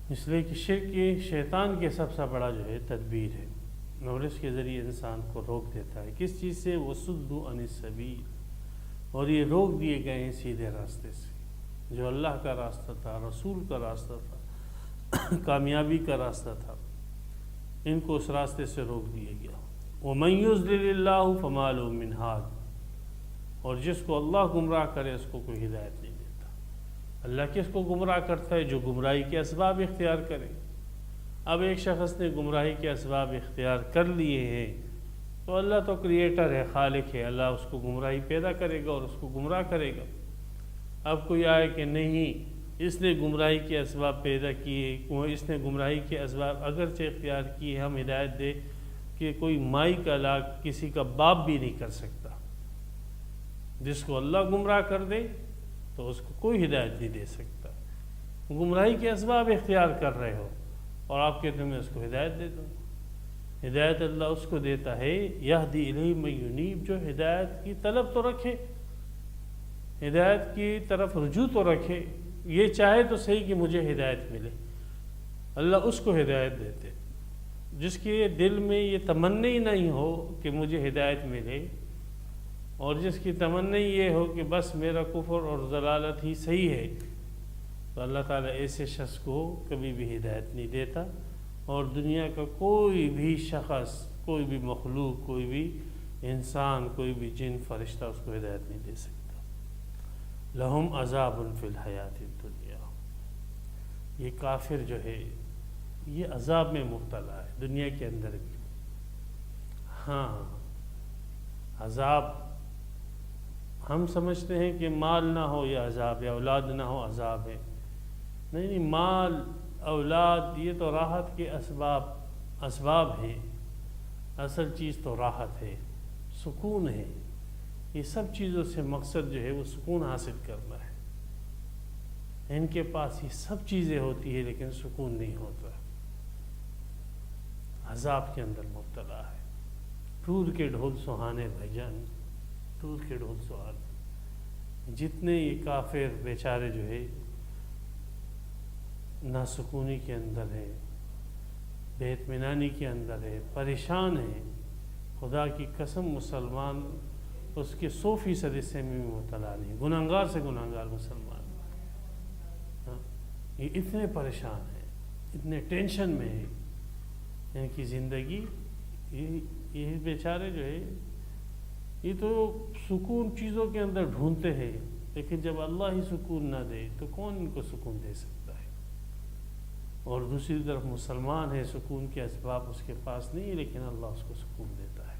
اس لیے کہ شرک شیطان کے سب سے بڑا جو ہے تدبیر ہے، اور اس کے ذریعے انسان کو روک دیتا ہے کس چیز سے؟ وَصُدُّوا عَنِ السَّبِيلِ، اور یہ روک دیے گئے ہیں سیدھے راستے سے، جو اللہ کا راستہ تھا، رسول کا راستہ تھا، کامیابی کا راستہ تھا، ان کو اس راستے سے روک دیا گیا۔ وَمَن يُضْلِلِ اللَّهُ فَمَا لَهُ مِنْ هَادٍ، اور جس کو اللہ گمراہ کرے اس کو کوئی ہدایت نہیں دیتا۔ اللہ کس کو گمراہ کرتا ہے؟ جو گمراہی کے اسباب اختیار کرے۔ اب ایک شخص نے گمراہی کے اسباب اختیار کر لیے ہیں تو اللہ تو کریٹر ہے، خالق ہے، اللہ اس کو گمراہی پیدا کرے گا اور اس کو گمراہ کرے گا۔ اب کوئی آئے کہ نہیں اس نے گمراہی کے اسباب پیدا کیے، اس نے گمراہی کے اسباب اگرچہ اختیار کیے، ہم ہدایت دے کہ کوئی مائی کا علاج کسی کا باپ بھی نہیں کر سکتا۔ جس کو اللہ گمراہ کر دے تو اس کو کوئی ہدایت نہیں دے سکتا۔ گمراہی کے اسباب اختیار کر رہے ہو اور آپ کہتے ہیں میں اس کو ہدایت دیتا ہوں۔ ہدایت اللہ اس کو دیتا ہے، یہدی الیہ من ینیب، جو ہدایت کی طلب تو رکھے، ہدایت کی طرف رجوع تو رکھے، یہ چاہے تو صحیح کہ مجھے ہدایت ملے، اللہ اس کو ہدایت دیتے۔ جس کے دل میں یہ تمنی نہیں ہو کہ مجھے ہدایت ملے، اور جس کی تمنی یہ ہو کہ بس میرا کفر اور ضلالت ہی صحیح ہے، تو اللہ تعالیٰ ایسے شخص کو کبھی بھی ہدایت نہیں دیتا، اور دنیا کا کوئی بھی شخص، کوئی بھی مخلوق، کوئی بھی انسان، کوئی بھی جن، فرشتہ اس کو ہدایت نہیں دے سکتا۔ لہم عذاب فی الحیات الدنیا، یہ کافر جو ہے یہ عذاب میں مبتلا ہے دنیا کے اندر بھی۔ ہاں، عذاب ہم سمجھتے ہیں کہ مال نہ ہو یہ عذاب ہے، اولاد نہ ہو عذاب ہے، نہیں، مال اولاد یہ تو راحت کے اسباب ہیں، اصل چیز تو راحت ہے، سکون ہے۔ یہ سب چیزوں سے مقصد جو ہے وہ سکون حاصل کرنا ہے۔ ان کے پاس یہ سب چیزیں ہوتی ہیں لیکن سکون نہیں ہوتا، عذاب کے اندر مبتلا ہے۔ ٹور کے ڈھول سہانے بھجن، ٹور کے ڈھول سہانے، جتنے یہ کافر بیچارے جو ہے ناسکونی کے اندر ہے، بے اطمینانی کے اندر ہے، پریشان ہے، خدا کی قسم مسلمان اس کے 100% حصے میں بھی مبتلا نہیں، گناہگار سے گناہگار مسلمان، یہ اتنے پریشان ہیں، اتنے ٹینشن میں ہیں، ان کی زندگی، یہ بیچارے جو ہے یہ تو سکون چیزوں کے اندر ڈھونڈتے ہیں، لیکن جب اللہ ہی سکون نہ دے تو کون ان کو سکون دے سکتا ہے؟ اور دوسری طرف مسلمان ہے، سکون کے اسباب اس کے پاس نہیں، لیکن اللہ اس کو سکون دیتا ہے۔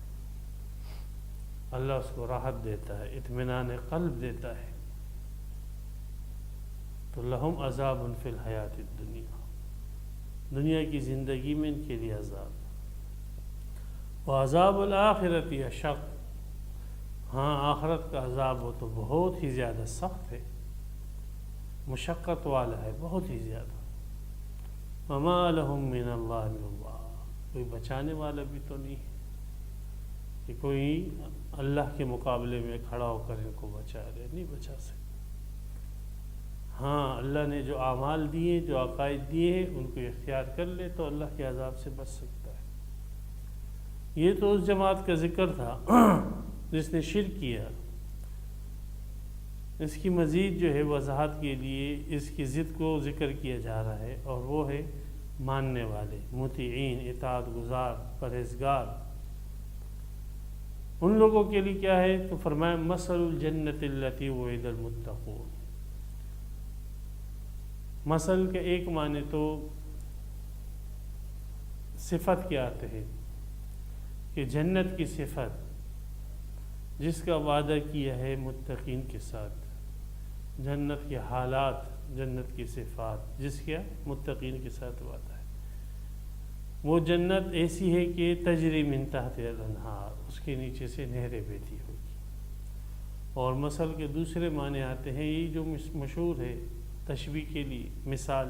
اللہ اس کو راحت دیتا ہے، اطمینان قلب دیتا ہے۔ تو لہم عذاب فی الحیات الدنیا، دنیا کی زندگی میں ان کے لیے عذاب، وعذاب الآخرت اشق، ہاں آخرت کا عذاب وہ تو بہت ہی زیادہ سخت ہے، مشقت والا ہے، بہت ہی زیادہ۔ وما لہم من اللہ من واق، کوئی بچانے والا بھی تو نہیں ہے کہ کوئی اللہ کے مقابلے میں کھڑا ہو کر ان کو بچا لے، نہیں بچا سکتا۔ ہاں اللہ نے جو اعمال دیے، جو عقائد دیے ہیں، ان کو اختیار کر لے تو اللہ کے عذاب سے بچ سکتا ہے۔ یہ تو اس جماعت کا ذکر تھا جس نے شرک کیا۔ اس کی مزید جو ہے وضاحت کے لیے اس کی ضد کو ذکر کیا جا رہا ہے، اور وہ ہے ماننے والے، مطیعین، اطاعت گزار، پرہیزگار۔ ان لوگوں کے لیے کیا ہے؟ تو فرمایا مثل الجنت التی وعد المتقون۔ مثل کے ایک معنی تو صفت کے آتے ہیں کہ جنت کی صفت جس کا وعدہ کیا ہے متقین کے ساتھ، جنت کے حالات، جنت کی صفات جس کا متقین کے ساتھ وعدہ ہے، وہ جنت ایسی ہے کہ تجری من تحت الانہار، اس کے نیچے سے نہریں بہتی ہوگی۔ اور مثل کے دوسرے معنی آتے ہیں، یہ جو مشہور ہے تشبیہ کے لیے مثال،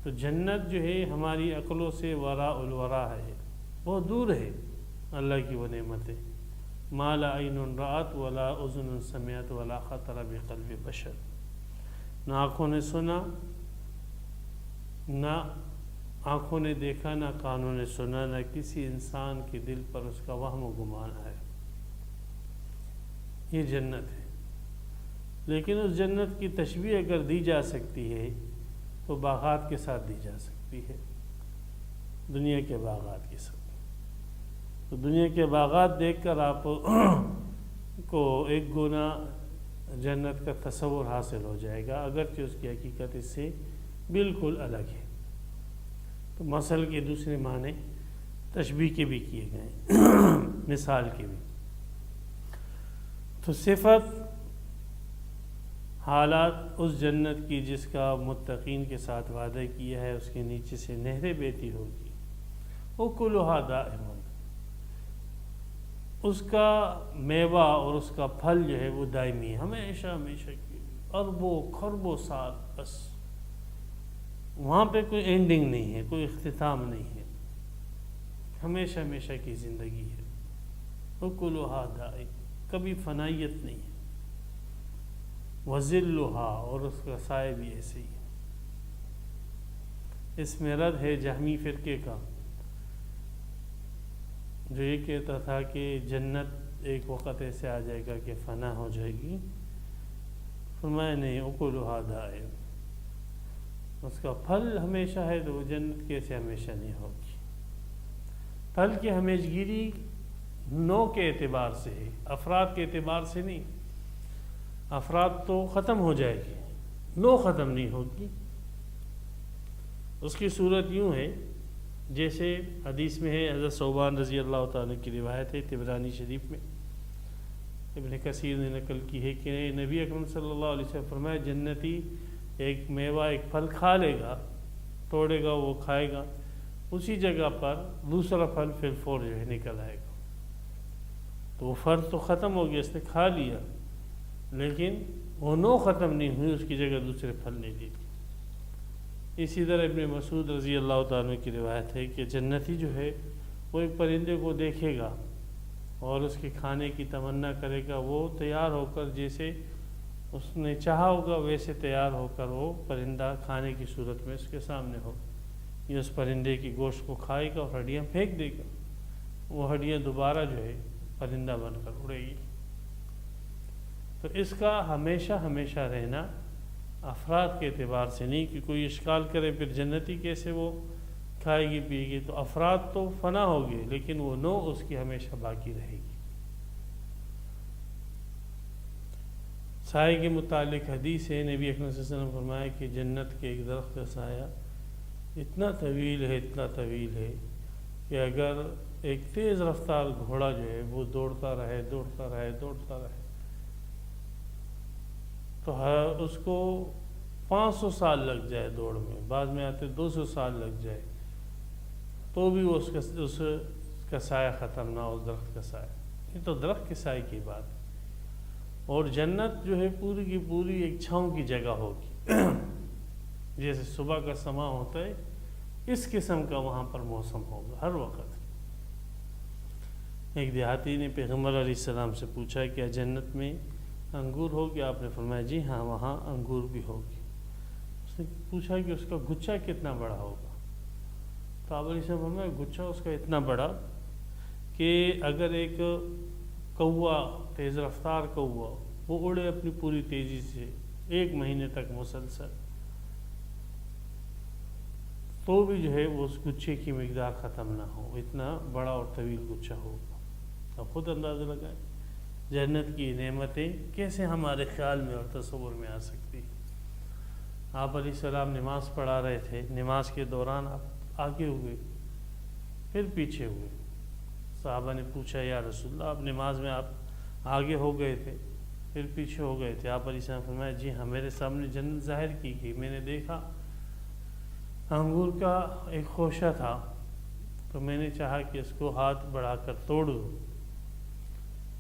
تو جنت جو ہے ہماری عقلوں سے وراء الورا ہے، بہت دور ہے اللہ کی وہ نعمتیں، ما لا عین رأت ولا اذن سمعت ولا خطر بقلب بشر، نہ آنکھوں نے سنا، نہ آنکھوں نے دیکھا، نہ کانوں نے سنا، نہ کسی انسان کے دل پر اس کا وہم و گمان آیا۔ یہ جنت ہے۔ لیکن اس جنت کی تشبیہ اگر دی جا سکتی ہے تو باغات کے ساتھ دی جا سکتی ہے، دنیا کے باغات کے ساتھ۔ تو دنیا کے باغات دیکھ کر آپ کو ایک گنا جنت کا تصور حاصل ہو جائے گا، اگرچہ اس کی حقیقت اس سے بالکل الگ ہے۔ تو مثل کے دوسرے معنی تشبیہ کے بھی کیے گئے، مثال کے بھی۔ تو صفت حالات اس جنت کی جس کا متقین کے ساتھ وعدہ کیا ہے، اس کے نیچے سے نہریں بہتی ہوگی، اکلھا دائم، اس کا میوہ اور اس کا پھل جو ہے وہ دائمی ہے، ہمیشہ ہمیشہ کی، اربوں خربوں سال، بس وہاں پہ کوئی اینڈنگ نہیں ہے، کوئی اختتام نہیں ہے، ہمیشہ ہمیشہ کی زندگی ہے۔ اکلھا دائم، کبھی فنائیت نہیں ہے۔ وظلھا، اور اس کا سایہ بھی ایسے ہی ہے۔ اس میں رد ہے جہمی فرقے کا، جو یہ کہتا تھا کہ جنت ایک وقت ایسے آ جائے گا کہ فنا ہو جائے گی۔ فرمایا نہیں، اکلھا دائم، اس کا پھل ہمیشہ ہے، تو وہ جنت کیسے ہمیشہ نہیں ہوگی؟ پھل کی ہمیشگیری نوع کے اعتبار سے ہے، افراد کے اعتبار سے نہیں۔ افراد تو ختم ہو جائے گی، نوع ختم نہیں ہوگی۔ اس کی صورت یوں ہے جیسے حدیث میں ہے، حضرت ثوبان رضی اللہ تعالیٰ کی روایت ہے طبرانی شریف میں، ابن کثیر نے نقل کی ہے کہ نبی اکرم صلی اللہ علیہ وسلم فرمایا جنتی ایک میوہ، ایک پھل کھا لے گا، توڑے گا، وہ کھائے گا، اسی جگہ پر دوسرا پھل پھر فور جو ہے نکل آئے گا۔ تو وہ فرض تو ختم ہو گیا، اس نے کھا لیا، لیکن وہ نوع ختم نہیں ہوئی، اس کی جگہ دوسرے پھل نہیں دی۔ اسی طرح ابن مسعود رضی اللہ تعالیٰ کی روایت ہے کہ جنتی جو ہے وہ ایک پرندے کو دیکھے گا اور اس کے کھانے کی تمنا کرے گا، وہ تیار ہو کر جیسے اس نے چاہا ہوگا ویسے تیار ہو کر وہ پرندہ کھانے کی صورت میں اس کے سامنے ہو، یہ اس پرندے کی گوشت کو کھائے گا اور ہڈیاں پھینک دے گا، وہ ہڈیاں دوبارہ جو ہے پرندہ بن کر اڑے گی۔ تو اس کا ہمیشہ ہمیشہ رہنا افراد کے اعتبار سے نہیں کہ کوئی اشکال کرے پھر جنتی کیسے وہ کھائے گی پیے گی، تو افراد تو فنا ہوگی لیکن وہ نوع اس کی ہمیشہ باقی رہے گی۔ سائے کے متعلق حدیث ہے، نبی اکرم صلی اللہ علیہ وسلم فرمایا کہ جنت کے ایک درخت کا سایہ اتنا طویل ہے، اتنا طویل ہے کہ اگر ایک تیز رفتار گھوڑا جو ہے وہ دوڑتا رہے تو اس کو 500 سال لگ جائے دوڑ میں، بعد میں آتے 200 سال لگ جائے، تو بھی وہ اس کا سایہ ختم نہ ہو، اس درخت کا سایہ۔ یہ تو درخت کے سائے کی بات ہے۔ اور جنت جو ہے پوری کی پوری ایک چھاؤں کی جگہ ہوگی، جیسے صبح کا سما ہوتا ہے اس قسم کا وہاں پر موسم ہوگا ہر وقت۔ ایک دیہاتی نے پیغمبر علیہ السلام سے پوچھا کیا جنت میں انگور ہوگی؟ آپ نے فرمایا جی ہاں وہاں انگور بھی ہوگی۔ اس نے پوچھا کہ اس کا گچھا کتنا بڑا ہوگا؟ تو آپ علیہ السلام فرمایا گچھا اس کا اتنا بڑا کہ اگر ایک کوا، تیز رفتار کوا، وہ اڑے اپنی پوری تیزی سے 1 مہینے تک مسلسل، تو بھی جو ہے وہ اس گچھے کی مقدار ختم نہ ہو، اتنا بڑا اور طویل گچھا ہوگا۔ اب خود اندازہ لگائیں جنت کی نعمتیں کیسے ہمارے خیال میں اور تصور میں آ سکتی۔ آپ علیہ السلام نماز پڑھا رہے تھے، نماز کے دوران آپ آگے ہوئے پھر پیچھے ہوئے۔ صحابہ نے پوچھا یا رسول اللہ، آپ نماز میں آپ آگے ہو گئے تھے پھر پیچھے ہو گئے تھے؟ آپ علیہ السلام فرمایا جی ہاں، میرے سامنے جنت ظاہر کی گئی، میں نے دیکھا انگور کا ایک خوشہ تھا، تو میں نے چاہا کہ اس کو ہاتھ بڑھا کر توڑ دوں،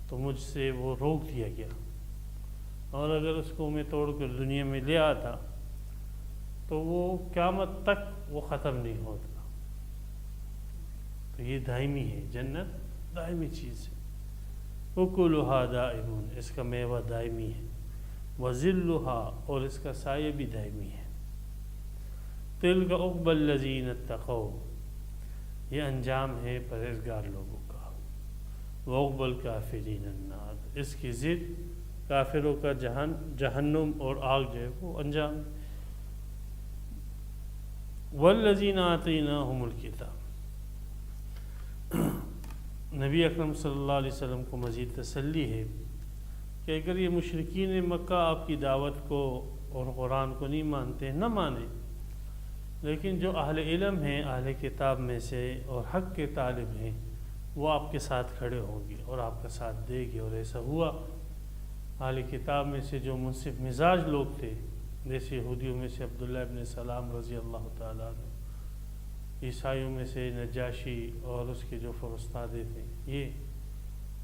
تو مجھ سے وہ روک دیا گیا، اور اگر اس کو میں توڑ کر دنیا میں لے آتا تو وہ قیامت تک وہ ختم نہیں ہوتا۔ تو یہ دائمی ہے، جنت دائمی چیز ہے۔ اکلھا دائم، اس کا میوہ دائمی ہے، وظلھا، اور اس کا سایہ بھی دائمی ہے۔ تلک عقبی الذین اتقوا، یہ انجام ہے پرہیزگار لوگوں کا۔ وعقبی الکافرین النار، اس کی ضد کافروں کا جہنم اور آگ جو ہے وہ انجام۔ والذین آتیناہم الکتاب، نبی اکرم صلی اللہ علیہ وسلم کو مزید تسلی ہے کہ اگر یہ مشرکین مکہ آپ کی دعوت کو اور قرآن کو نہیں مانتے، نہ مانیں، لیکن جو اہل علم ہیں، اہل کتاب میں سے اور حق کے طالب ہیں، وہ آپ کے ساتھ کھڑے ہوں گے اور آپ کا ساتھ دے گے۔ اور ایسا ہوا، اہل کتاب میں سے جو منصف مزاج لوگ تھے، جیسے یہودیوں میں سے عبداللہ ابن سلام رضی اللہ تعالیٰ عنہ، عیسائیوں میں سے نجاشی اور اس کے جو فرستادے تھے یہ،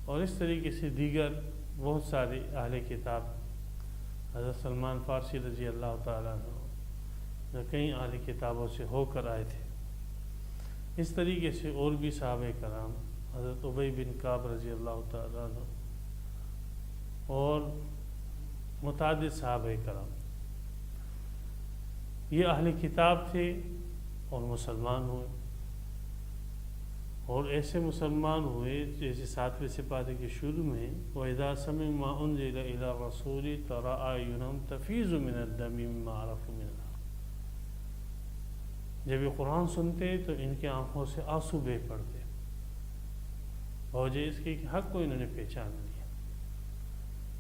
اور اس طریقے سے دیگر بہت سارے اہل کتاب، حضرت سلمان فارسی رضی اللہ تعالیٰ عنہ جو کئی اہل کتابوں سے ہو کر آئے تھے، اس طریقے سے اور بھی صحابہ کرام، حضرت ابی بن کعب رضی اللہ تعالیٰ عنہ اور متعدد صحابہ کرام، یہ اہل کتاب تھے اور مسلمان ہوئے، اور ایسے مسلمان ہوئے جیسے 7ویں سپارے کے شروع میں وَإِذَا سَمِعُوا مَا أُنزِلَ إِلَى الرَّسُولِ تَرَىٰ أَعْيُنَهُمْ تَفِيضُ مِنَ الدَّمْعِ مِمَّا عَرَفُوا مِنَ الْحَقِّ، جب یہ قرآن سنتے تو ان کی آنکھوں سے آنسو بہہ پڑتے، وجہ اس کی کہ حق کو انہوں نے پہچان لیا۔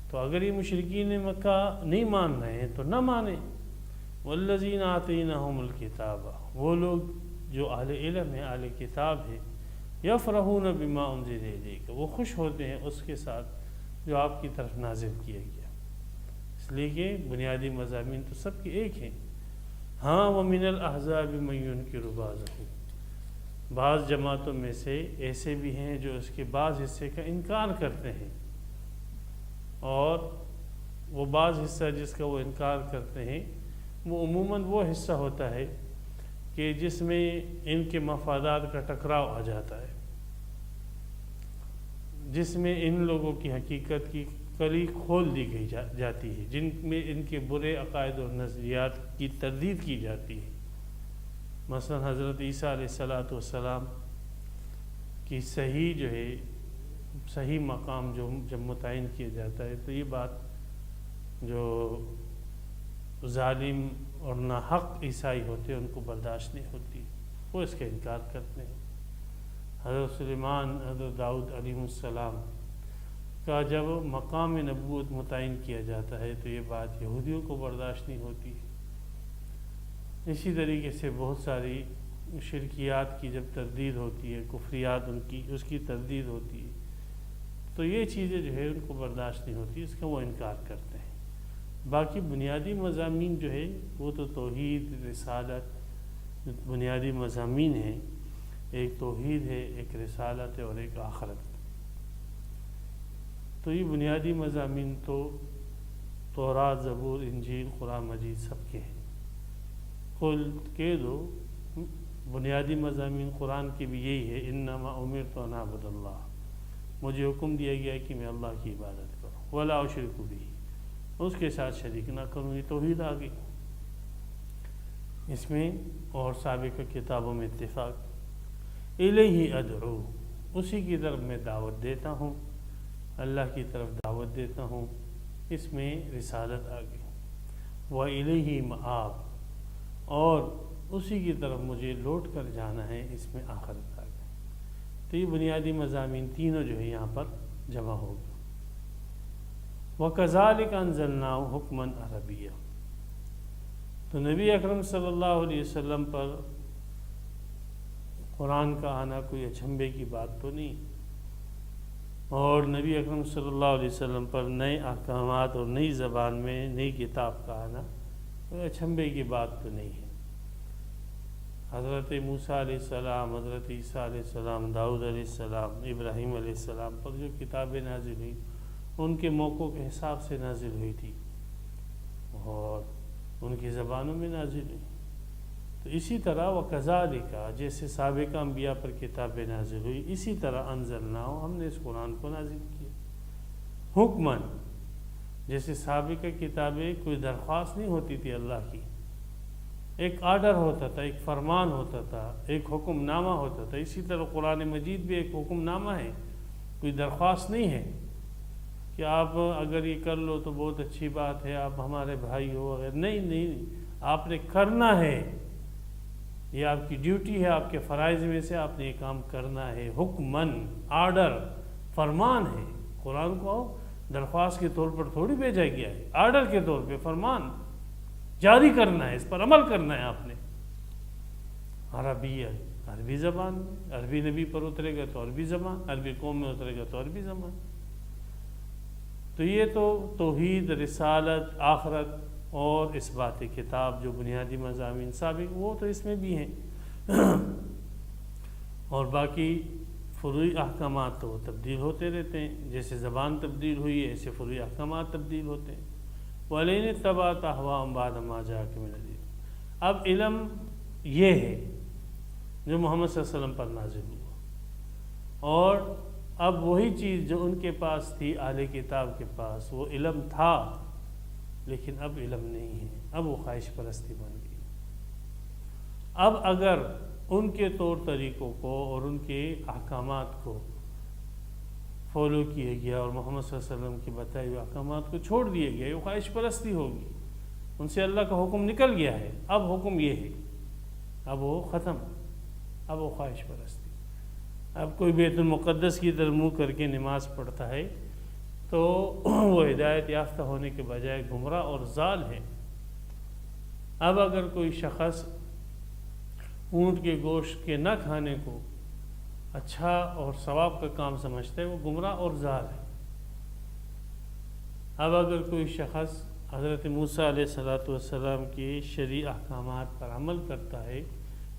تو اگر یہ مشرکین مکہ نہیں مان رہے ہیں تو نہ مانیں۔ والذین آتیناہم الکتاب، وہ لوگ جو اہل علم ہیں، اہل کتاب ہیں، یفرحون بما انزل الیک، وہ خوش ہوتے ہیں اس کے ساتھ جو آپ کی طرف نازل کیا گیا، اس لیے کہ بنیادی مضامین تو سب کے ایک ہیں۔ ہاں ومن الاحزاب من ینکر بعضہ، بعض جماعتوں میں سے ایسے بھی ہیں جو اس کے بعض حصے کا انکار کرتے ہیں، اور وہ بعض حصہ جس کا وہ انکار کرتے ہیں وہ عموماً وہ حصہ ہوتا ہے کہ جس میں ان کے مفادات کا ٹکراؤ آ جاتا ہے، جس میں ان لوگوں کی حقیقت کی کلی کھول دی گئی جاتی ہے، جن میں ان کے برے عقائد اور نظریات کی تردید کی جاتی ہے۔ مثلا حضرت عیسیٰ علیہ السلام کی صحیح جو ہے صحیح مقام جب متعین کیا جاتا ہے تو یہ بات جو ظالم اور ناحق عیسائی ہوتے ہیں ان کو برداشت نہیں ہوتی، وہ اس کا انکار کرتے ہیں۔ حضرت سلیمان، حضرت داؤد علیہ السلام کا جب مقام نبوت متعین کیا جاتا ہے تو یہ بات یہودیوں کو برداشت نہیں ہوتی۔ اسی طریقے سے بہت ساری شرکیات کی جب تردید ہوتی ہے، کفریات اس کی تردید ہوتی ہے، تو یہ چیزیں جو ہے ان کو برداشت نہیں ہوتی، اس کا وہ انکار کرتے ہیں۔ باقی بنیادی مضامین جو ہے وہ تو توحید، رسالت، بنیادی مضامین ہیں، ایک توحید ہے، ایک رسالت ہے اور ایک آخرت ہے۔ تو یہ بنیادی مضامین تو تورات، زبور، انجیل، قرآن مجید سب کے ہیں۔ قل کہہ دو بنیادی مضامین قرآن کے بھی یہی ہے، انما امرت ان اعبد اللہ، مجھے حکم دیا گیا ہے کہ میں اللہ کی عبادت کروں، ولا اشرک بہ، اس کے ساتھ شریک نہ کروں۔ یہ توحید آ گئی اس میں، اور سابقہ کتابوں میں اتفاق۔ الیہ ادعو، اسی کی طرف میں دعوت دیتا ہوں، اللہ کی طرف دعوت دیتا ہوں، اس میں رسالت آ گئی۔ وَإِلَيْهِ مآب، اور اسی کی طرف مجھے لوٹ کر جانا ہے، اس میں آخرت آ گئی۔ تو یہ بنیادی مضامین تینوں جو ہے یہاں پر جمع ہو گئے۔ وَكَذَلِكَ أَنزَلْنَاهُ حُكْمًا عَرَبِيًّا، تو نبی اکرم صلی اللہ علیہ وسلم پر قرآن کا آنا کوئی اچنبھے کی بات تو نہیں، اور نبی اکرم صلی اللہ علیہ وسلم پر نئے احکامات اور نئی زبان میں نئی کتاب کا آنا کوئی اچنبھے کی بات تو نہیں ہے۔ حضرت موسیٰ علیہ السلام، حضرت عیسیٰ علیہ السلام، داؤد علیہ السلام، ابراہیم علیہ السلام پر جو کتابیں نازل ہوئی ان کے موقعوں کے حساب سے نازل ہوئی تھی اور ان کی زبانوں میں نازل ہوئی۔ تو اسی طرح وَكَذَلِكَ، جیسے سابقہ انبیاء پر کتابیں نازل ہوئی، اسی طرح انزلناہ، ہم نے اس قرآن کو نازل کیا حکماً، جیسے سابقہ کتابیں کوئی درخواست نہیں ہوتی تھی اللہ کی، ایک آرڈر ہوتا تھا، ایک فرمان ہوتا تھا، ایک حکم نامہ ہوتا تھا، اسی طرح قرآن مجید بھی ایک حکم نامہ ہے، کوئی درخواست نہیں ہے کہ آپ اگر یہ کر لو تو بہت اچھی بات ہے، آپ ہمارے بھائی ہو وغیرہ، نہیں، آپ نے کرنا ہے، یہ آپ کی ڈیوٹی ہے، آپ کے فرائض میں سے آپ نے یہ کام کرنا ہے۔ حکماً، آرڈر، فرمان ہے۔ قرآن کو درخواست کے طور پر تھوڑی بھیجا گیا ہے، آرڈر کے طور پہ فرمان جاری کرنا ہے، اس پر عمل کرنا ہے آپ نے۔ عربی، عربی زبان میں، عربی نبی پر اترے گا تو عربی زبان، عربی قوم میں اترے گا تو عربی زبان۔ تو یہ تو توحید، رسالت، آخرت اور اس بات کتاب جو بنیادی مضامین سابق وہ تو اس میں بھی ہیں، اور باقی فروعی احکامات تو تبدیل ہوتے رہتے ہیں، جیسے زبان تبدیل ہوئی ہے ایسے فروعی احکامات تبدیل ہوتے ہیں۔ وَلَئِنِ اتَّبَعْتَ أَهْوَاءَهُمْ بَعْدَ مَا جَاءَكَ مِنَ الْعِلْمِ، اب علم یہ ہے جو محمد صلی اللہ علیہ وسلم پر نازل ہوا، اور اب وہی چیز جو ان کے پاس تھی، اہل کتاب کے پاس، وہ علم تھا لیکن اب علم نہیں ہے، اب وہ خواہش پرستی بن گئی۔ اب اگر ان کے طور طریقوں کو اور ان کے احکامات کو فالو کیا گیا اور محمد صلی اللہ علیہ وسلم کی بتائے ہوئے احکامات کو چھوڑ دیا گیا، وہ خواہش پرستی ہوگی، ان سے اللہ کا حکم نکل گیا ہے۔ اب حکم یہ ہے، اب وہ ختم، اب وہ خواہش پرستی۔ اب کوئی بیت المقدس کی طرف منہ کر کے نماز پڑھتا ہے تو وہ ہدایت یافتہ ہونے کے بجائے گمراہ اور ضال ہے۔ اب اگر کوئی شخص اونٹ کے گوشت کے نہ کھانے کو اچھا اور ثواب کا کام سمجھتا ہے، وہ گمراہ اور ضال ہے۔ اب اگر کوئی شخص حضرت موسیٰ علیہ السلام کے شرعی احکامات پر عمل کرتا ہے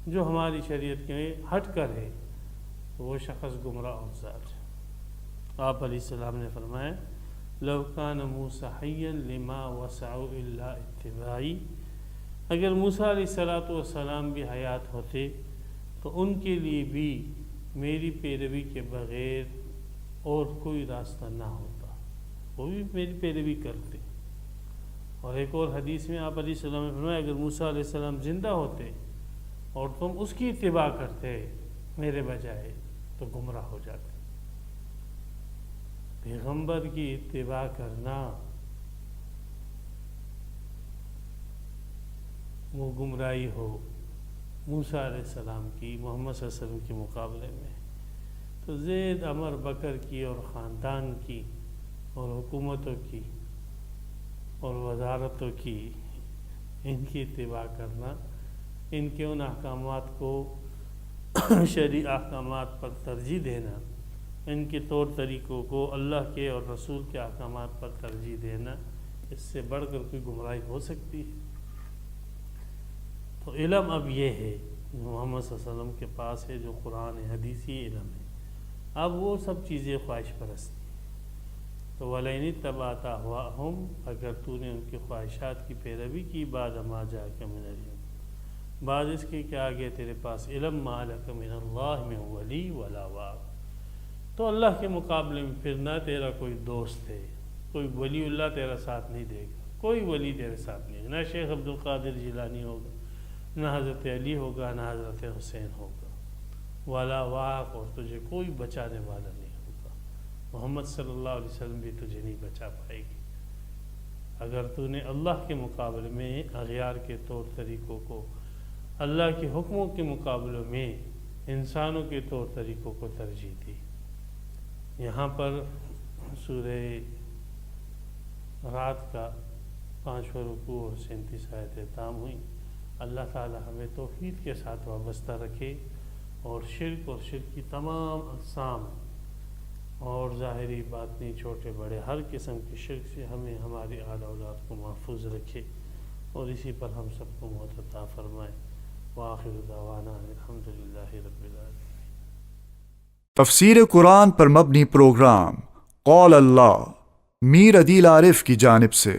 جو ہماری شریعت کے ہٹ کر ہے، تو وہ شخص گمراہ اور ضال ہے۔ آپ علیہ السلام نے فرمایا لَوْ كَانَ مُوسَىٰ حَيًّا لِمَا وَسَعُهُ إِلَّا اتِّبَاعِي، اگر موسیٰ علیہ السلام بھی حیات ہوتے تو ان کے لیے بھی میری پیروی کے بغیر اور کوئی راستہ نہ ہوتا، وہ بھی میری پیروی کرتے۔ اور ایک اور حدیث میں آپ علیہ السلام نے فرمایا اگر موسیٰ علیہ السلام زندہ ہوتے اور تم اس کی اتباع کرتے میرے بجائے تو گمراہ ہو جاتے۔ پیغمبر کی اتباع کرنا وہ گمراہی ہو موسیٰ علیہ السلام کی، محمد صلی اللہ علیہ وسلم کے مقابلے میں، تو زید، عمر، بکر کی اور خاندان کی اور حکومتوں کی اور وزارتوں کی ان کی اتباع کرنا ان کے ان احکامات کو شرعی احکامات پر ترجیح دینا، ان کے طور طریقوں کو اللہ کے اور رسول کے احکامات پر ترجیح دینا، اس سے بڑھ کر کوئی گمراہی ہو سکتی ہے؟ تو علم اب یہ ہے محمد صلی اللہ علیہ وسلم کے پاس ہے، جو قرآن حدیثی علم ہے۔ اب وہ سب چیزیں خواہش پرستی، تو وَلَئِنِ اتَّبَعْتَ أَهْوَاءَهُمْ، اگر تو نے ان کی خواہشات کی پیروی کی، بعد ما جاءك من العلم، بعد اس کے کہ آگے تیرے پاس علم، ما لك من اللہ من ولی ولا واق، تو اللہ کے مقابلے میں پھر نہ تیرا کوئی دوست ہے، کوئی ولی اللہ تیرا ساتھ نہیں دے گا، کوئی ولی تیرے ساتھ نہیں، نہ شیخ عبد القادر جیلانی ہوگا، نہ حضرت علی ہوگا، نہ حضرت حسین ہوگا، ولا واق، اور تجھے کوئی بچانے والا نہیں ہوگا، محمد صلی اللہ علیہ وسلم بھی تجھے نہیں بچا پائے گی اگر تو نے اللہ کے مقابلے میں اغیار کے طور طریقوں کو، اللہ کے حکموں کے مقابلے میں انسانوں کے طور طریقوں کو ترجیح دی۔ یہاں پر سورہ رات کا 5واں رکوع اور 37 آیتیں تام ہوئی۔ اللہ تعالی ہمیں توحید کے ساتھ وابستہ رکھے، اور شرک اور شرک کی تمام اقسام اور ظاہری باطنی چھوٹے بڑے ہر قسم کے شرک سے ہمیں ہماری آل اولاد کو محفوظ رکھے، اور اسی پر ہم سب کو موت عطا فرمائے۔ وآخر دعوانا الحمدللہ رب العالمین۔ تفسیر قرآن پر مبنی پروگرام قول اللہ میر عدیل عارف کی جانب سے